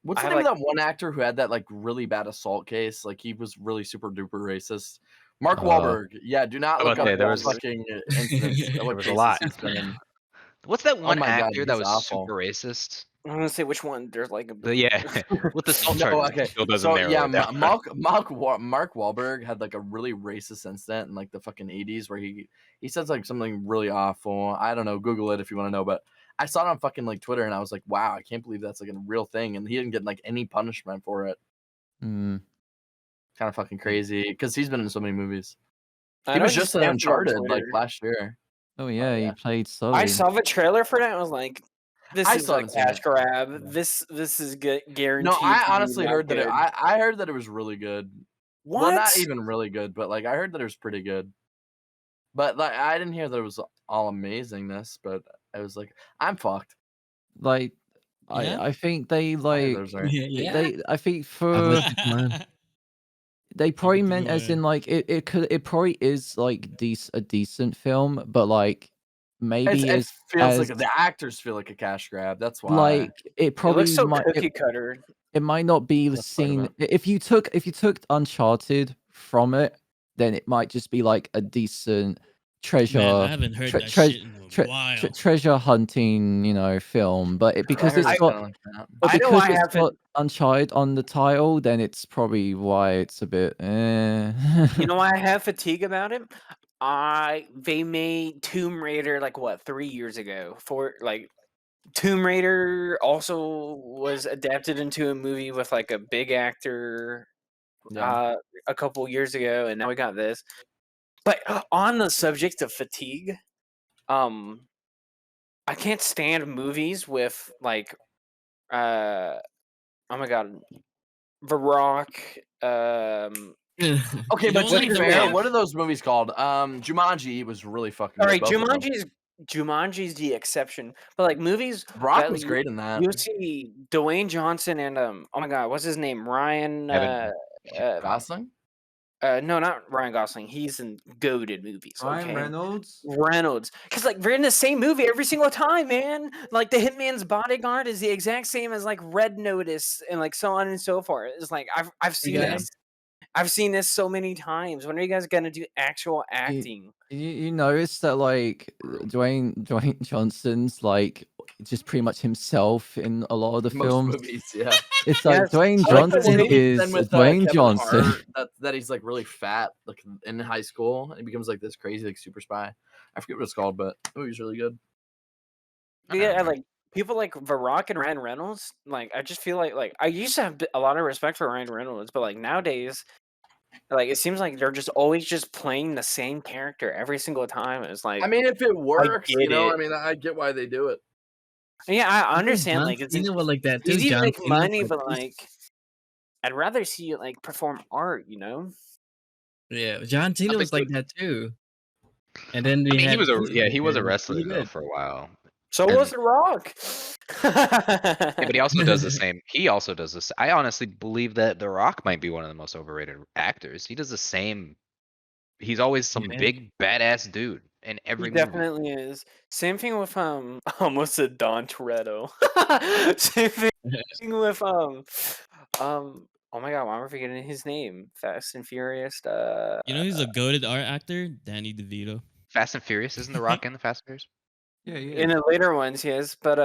What's I the have, name of that one actor who had that like really bad assault case? Like he was really super duper racist. Mark Wahlberg. Yeah, do not I was look about to up say, there was- fucking incidents. There What was a cases lot. he's been in. What's that one my God, actor that he's was awful. super racist? I'm gonna say which one. There's like Yeah, with the salt No, charges. okay. Still doesn't So narrow yeah, it down. Mark Wahlberg had like a really racist incident in like the fucking 80s where he says like something really awful. I don't know. Google it if you want to know. But I saw it on fucking like Twitter and I was like, wow, I can't believe that's like a real thing. And he didn't get like any punishment for it. Mm. Kind of fucking crazy because he's been in so many movies. I He know was just in stamped it on Uncharted like Twitter. last year. Oh yeah, yeah. he played Sully. I saw the trailer for that. And I was like, "This I is still a haven't seen cash it. grab. This is guaranteed." No, I to be honestly not heard that good. I heard that it was really good. What? Well, not even really good, but like I heard that it was pretty good. But like I didn't hear that it was all amazingness. But I was like, I'm fucked. Like, Yeah? I think they I heard like that was alright. Yeah. I think for Athletic man. they probably could meant do as a- in like it probably is like a decent film, but like maybe It feels as like the actors feel like a cash grab. That's why. like it It probably looks so might cookie cutter. it might not be the That's part of scene. it. If you took Uncharted from it, then it might just be like a decent treasure Man, I haven't heard that tre- shit in a while. treasure hunting, film. But because I heard it's it's got kinda like that. but I know because I it's haven't. got Uncharted on the title, then it's probably why it's a bit. You know why I have fatigue about it? They made Tomb Raider like what 3 years ago. Tomb Raider also was adapted into a movie with like a big actor Yeah. a couple years ago, and now we got this. But on the subject of fatigue, I can't stand movies with like oh my god, The Rock. Okay, You but don't to like be The fair, Rock? what are those movies called? Jumanji was really fucking All good. right, Both of them. Jumanji's the exception, but like movies Brock that was great in that. you see Dwayne Johnson and oh my god, what's his name? Ryan. Evan. Gosling. No, not Ryan Gosling. He's in goated movies. Ryan Okay, Reynolds. because like they're in the same movie every single time, man. Like the Hitman's Bodyguard is the exact same as like Red Notice and like so on and so forth. It's like I've seen Yeah. this. I've seen this so many times. When are you guys gonna do actual acting? You notice that like Dwayne Johnson's like just pretty much himself in a lot of the Most films. movies, yeah. It's like Yes, Dwayne I like the Johnson movie is Then with Dwayne Kevin Johnson. Hart, that he's like really fat, like in high school, and he becomes like this crazy like super spy. I forget what it's called, but the movie's really good. Yeah, like people like The Rock and Ryan Reynolds. Like I just feel like I used to have a lot of respect for Ryan Reynolds, but like nowadays, like it seems like they're just always just playing the same character every single time. It's like I mean, if it works, get it. I mean, I get why they do it. Yeah, I Even understand. John Like it's Cena was like that too. easy to John make Cena, money, like, but like I'd rather see you like perform art. You know? yeah, John Cena think was like that too. And then I we mean, had he was a Really wrestler though good. for a while. So And- was The Rock. Yeah, but he also does the same. He also does this. I honestly believe that The Rock might be one of the most overrated actors. He does the same. He's always some Yeah. big badass dude in every He movie. definitely is. Same thing with I almost said Don Toretto. Same thing with oh my god, why am I forgetting his name? Fast and Furious. You know, he's a goated art actor, Danny DeVito. Fast and Furious, isn't The Rock in the Fast and Furious? Yeah, in the later ones, yes, but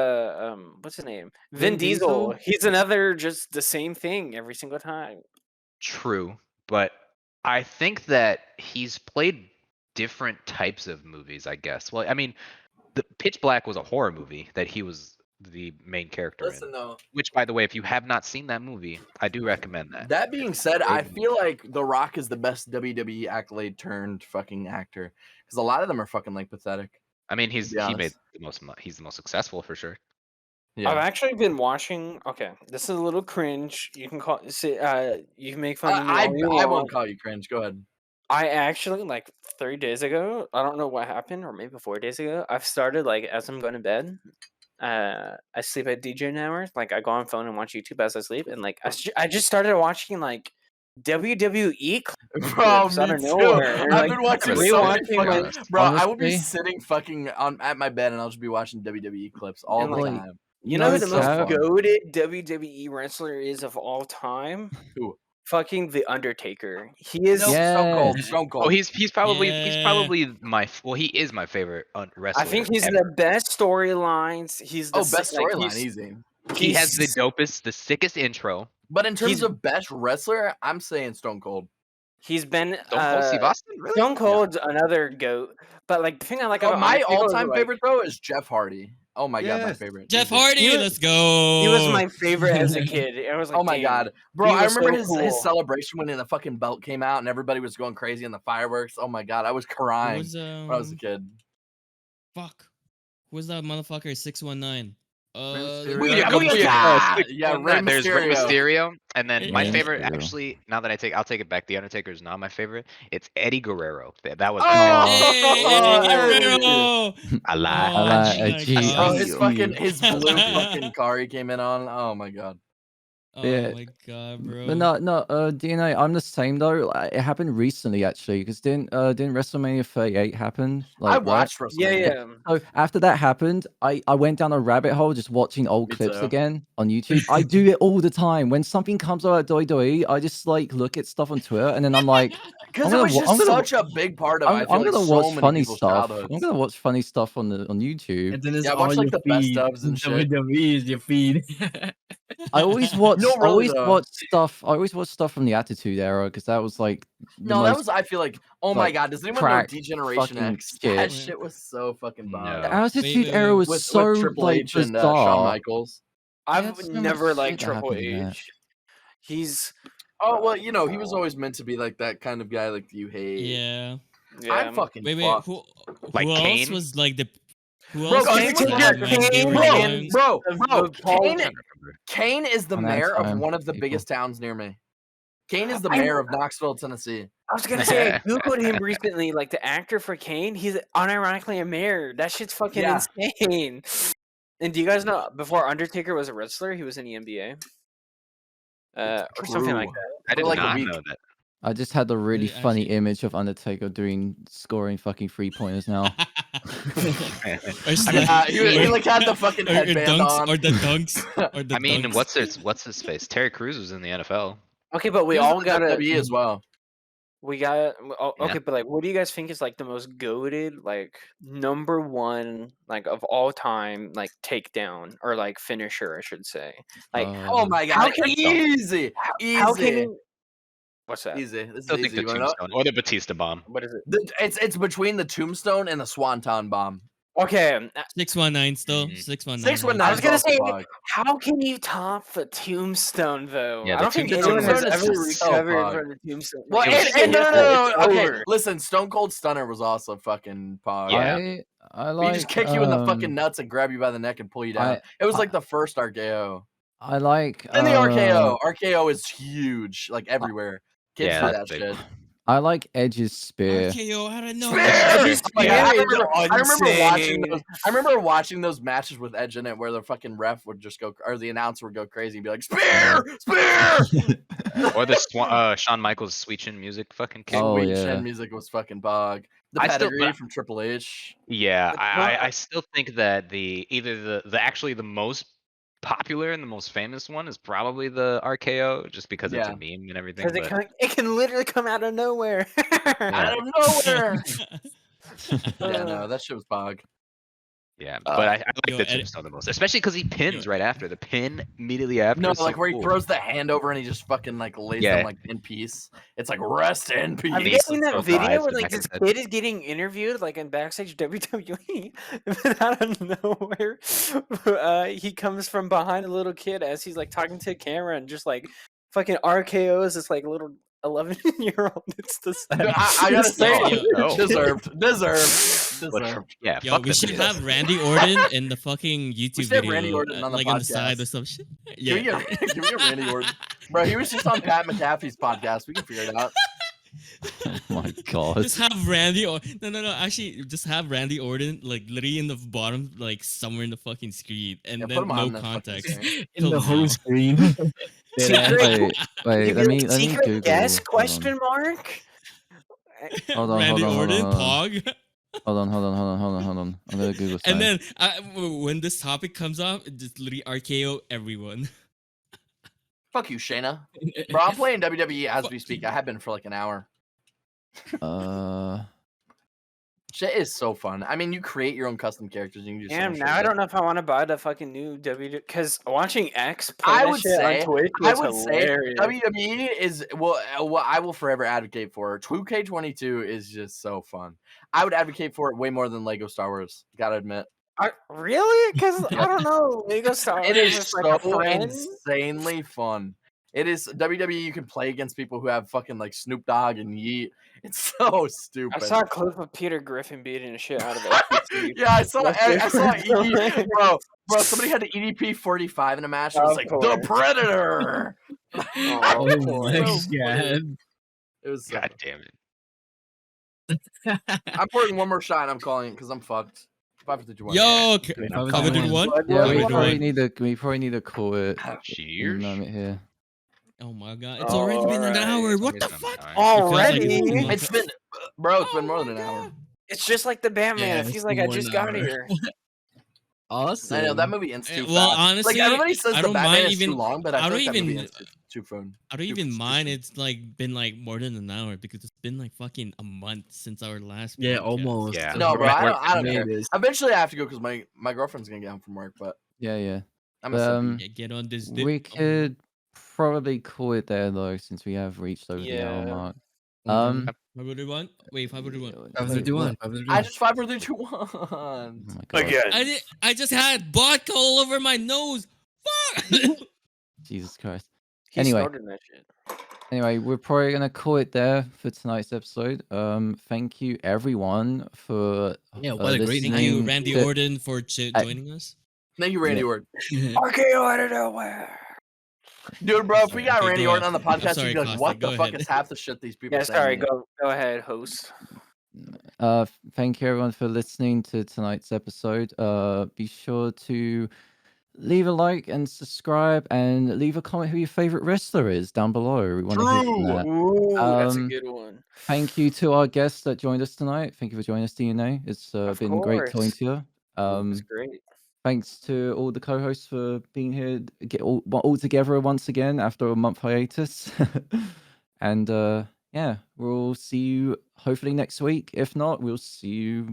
what's his name? Vin Vin Diesel. Diesel? He's another just the same thing every single time. True, but I think that he's played different types of movies, I guess. Well, I mean, the Pitch Black was a horror movie that he was the main character Listen in. though, Which, by the way, if you have not seen that movie, I do recommend that. that being said, Great I movie. feel like The Rock is the best WWE accolade turned fucking actor because a lot of them are fucking like pathetic. I mean, be he made honest. the most. He's the most successful for sure. Yeah, I've actually been watching. Okay, this is a little cringe. You can call you can make fun of me I all you won't want. call you cringe. Go ahead. I actually like 3 days ago. I don't know what happened, or maybe 4 days ago. I've started like as I'm going to bed. I sleep at DJ hours. Like I go on phone and watch YouTube as I sleep, and like I just started watching like WWE Bro, clips out me of too. nowhere. and, I've like, been watching really so many rewatching, fucking, honest. bro. I will be Honestly. sitting fucking at my bed and I'll just be watching WWE clips all And, the like, time. You know who the It's most so fun. goated WWE wrestler is of all time? Who? Fucking The Undertaker. He is. No, Yeah. Stone Cold. Stone Cold. Oh, he's probably he is my favorite wrestler. I think he's ever. the best storylines. He's the best like, storyline, he's- easy. He has the he's- the sickest intro. But in terms he's- of best wrestler, I'm saying Stone Cold. He's been Stone Cold Steve Austin, really? Stone Cold's another goat. But like the thing I like about My Undertaker is, all-time like, favorite though is Jeff Hardy. Oh my god, my Yes. favorite. Jeff Easy. Hardy, He was- let's go. He was my favorite as a kid. I was like, Oh my damn. god, bro! he I was remember so his cool. celebration when the fucking belt came out and everybody was going crazy in the fireworks. Oh my god, I was Who crying was, when I was a kid. fuck. Who was that motherfucker? 619. Mysterio. Rey There's Rey Mysterio, and then my Rey favorite, Mysterio. actually, now that I'll take it back. The Undertaker is not my favorite. It's Eddie Guerrero. That was. Oh! Hey, Guerrero! I lied. Oh like my a G. Oh, God. his blue fucking car he came in on. Oh my god. Oh Yeah. my god, bro. But no, DNA. I'm the same though. It happened recently actually, because didn't WrestleMania 38 happen? I Like, right? watched WrestleMania. Yeah. So after that happened, I went down a rabbit hole just watching old Me clips too. again on YouTube. I do it all the time. When something comes out at WWE, I just like look at stuff on Twitter, and then I'm like, Because I'm it gonna was wa- just I'm gonna such a big part of, I'm, I I'm feel like, gonna so watch many funny people's stuff. childhoods. I'm gonna watch funny stuff on YouTube. And then it's Yeah, I all watch, like, your the best feed. ofs and shit. WWE is your feed. I always watch. No, I really, always though. watch stuff. I always watch stuff from the Attitude Era because that was like the No, that most was, I feel like, oh my like, god, does anyone know crack Degeneration fucking X? shit. That shit was so fucking bomb. The No. Attitude Wait, Era was With so Triple like H and bizarre. Shawn Michaels. They had I've so much never shit liked that Triple happened in that. H. He's Oh, well, you know, he was always meant to be like that kind of guy like you hate. Yeah. I'm fucking Wait, fucked. who Like else Kane? was like the who Bro, else was Kane was like, there. when they were Bro, young? bro, Of Kane, I'm trying to remember. Kane is the On that mayor of time, one of the people. biggest towns near me. Kane is the I- mayor of Knoxville, Tennessee. I was gonna say I googled him recently, like the actor for Kane. He's unironically a mayor. That shit's fucking Yeah. insane. And do you guys know before Undertaker was a wrestler, he was in the NBA, or something like True. that. I did like a not week. know that. I just had the really Actually- funny image of Undertaker scoring fucking 3-pointers now. Or it's He like had the fucking or headband dunks, on. or the dunks, or the I mean, dunks. what's his face? Terry Crews was in the NFL. Okay, but we He was all in got WWE as well. we got Yeah. okay, but like, what do you guys think is like the most goated, like number one, like of all time, like takedown or like finisher, I should say. Like, Oh my How god, can- easy, easy, how can you? What's that? easy. This is Still think easy. the You wanna know? Tombstone or the Batista bomb. What is it? It's between the Tombstone and the Swanton Bomb. Okay, 619 still. Mhm. 619. 619. I was gonna also say, bug. how can you top the Tombstone though? Yeah, I the don't think Tombstone anyone has is ever just so recovered bug. from the Tombstone. Well, It was- and no. It's Okay, over. listen, Stone Cold Stunner was also fucking pog. Yeah. I He like. just kick you in the fucking nuts and grab you by the neck and pull you down. It was like the first RKO. I like. And the RKO. RKO is huge, like everywhere. Kids Yeah, do that's that big. shit. I like Edge's spear. RKO out of Spear! nowhere. Oh my God, I Spear remember is watching insane. those. I remember watching those matches with Edge in it, where the fucking ref would just go, or the announcer would go crazy and be like, "Spear, spear!" Or the Shawn Michaels Sweet Chin music fucking kick. Oh, Sweet yeah. Chin music was fucking bog. The I still- pedigree but- from Triple H. Yeah, It's not- I still think that either the actually the most popular and the most famous one is probably the RKO, just because it's a Yeah. meme and everything. Because But it can literally come out of nowhere. Out of nowhere. Yeah, Uh, no, that shit was bog. yeah, but I like Yo, the Ed- Tombstone the most, especially because he pins right after. The pin immediately after. No, is so like where he cool. throws the hand over and he just fucking like lays Yeah. them like in peace. It's like rest in peace. Have you He's seen so that video nice where with like the this back of kid is getting interviewed like in backstage WWE, and then out of nowhere, he comes from behind a little kid as he's like talking to a camera and just like fucking RKO's this like little 11-year-old. It's the I gotta say, Oh, no. deserved. But yeah, Yo, fuck we the should videos. have Randy Orton in the fucking YouTube should have video, Randy Orton on the like on the side podcast. or some shit. Give me a Randy Orton. Bro, he was just on Pat McAfee's podcast. We can figure it out. Oh my god. Just have Randy or no. Actually, just have Randy Orton like literally in the bottom, like somewhere in the fucking screen, and Yeah, put then him on no the fucking context. screen. In the Till home now. screen. Secret- Wait, let me secret Google. guess? Hold on. Question mark? Hold on, Randy hold on, Orton, hold on. Pog. Hold on. I'm gonna Google And something. then when this topic comes up, it just literally RKO everyone. Fuck you, Shayna. Bro, I'm playing WWE as we speak. I have been for like an hour. Shit is so fun. I mean, you create your own custom characters. And you can do so Damn, much now shit I with don't it. know if I want to buy the fucking new WWE because watching X play I that would shit say- on Twitch I was would say hilarious. WWE is what I will forever advocate for. 2K22 is just so fun. I would advocate for it way more than Lego Star Wars. Gotta admit, Really? Because I don't know, Lego Star Wars it is is like a so friend. insanely fun. It is WWE. You can play against people who have fucking like Snoop Dogg and Yeet. It's so stupid. I saw a clip of Peter Griffin beating the shit out of FTC. Yeah, I saw That's ED, bro. Somebody had an EDP 45 in a match. It was Of like course. the Predator. Oh, Oh of my course. god. It was. God damn it. I'm pouring one more shot. And I'm calling it because I'm fucked. 5 3 2 1. Yo, Wait, covered in one. Yeah, Covered we in probably one. need to call it in a Cheers. moment here. Oh my god, it's already been an Alright. hour. What Already the been an fuck? hour. It feels like it's Already? been months. It's been, bro. It's been Oh more my than an hour. God. It's just like the Batman. Yeah, It it's feels like I more just an got hour. here. Awesome. I know that movie ends too Well, fast. honestly, Like everybody says I the don't Batman mind is too even. long, but I I feel don't like that movie even. ends too fun. I don't even mind. It's like been like more than an hour because it's been like fucking a month since our last. Yeah, podcast. almost. Yeah. No, bro, Right, I don't Made care. this. Eventually, I have to go because my girlfriend's gonna get home from work. But Yeah. I'm a simpy. Yeah, get on this. We could probably call it there though, since we have reached over the hour Yeah. mark. Mhm. 501. Wait, 501. Wait, 531. what? 531. I just 5, 4, 3, 2, 1. Oh my god. Again. I just had vodka all over my nose. Fuck. Jesus Christ. He Anyway. started that shit. Anyway, we're probably gonna call it there for tonight's episode. Thank you everyone for Yeah, what a great listening. Thank you, Randy to- Orton, for joining us. Thank you, Randy Yeah. Orton. RKO out of nowhere. Dude, bro, if we got Okay, Randy go Orton on ahead. the podcast, sorry, you'd be like, Causya, what go the fuck ahead. is half the shit these people Yeah, say? sorry. Go ahead, host. Thank you everyone for listening to tonight's episode. Be sure to leave a like and subscribe and leave a comment who your favorite wrestler is down below. We want to hear from that. Ooh, that's a Um, good one. Thank you to our guests that joined us tonight. Thank you for joining us, DNA. It's Of been great talking course. to you. That's great. Thanks to all the co-hosts for being here, get all together once again after a month hiatus. And yeah, we'll see you hopefully next week. If not, we'll see you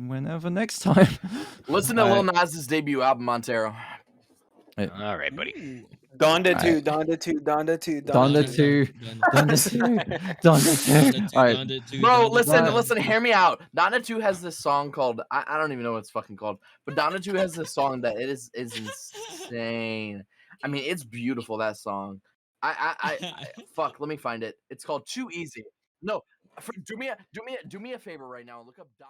whenever next time. Listen to Lil Nas's debut album, Montero. All right, buddy. Ooh. Donda Alright. 2, Donda 2, Donda 2, Donda 2, Donda 2, Donda 2. All right, Bro, listen, hear me out. Donda 2 has this song called I don't even know what it's fucking called, but Donda 2 has this song that it is insane. I mean, it's beautiful, that song. I fuck, let me find it. It's called Too Easy. No, do me a favor right now and look up Donda.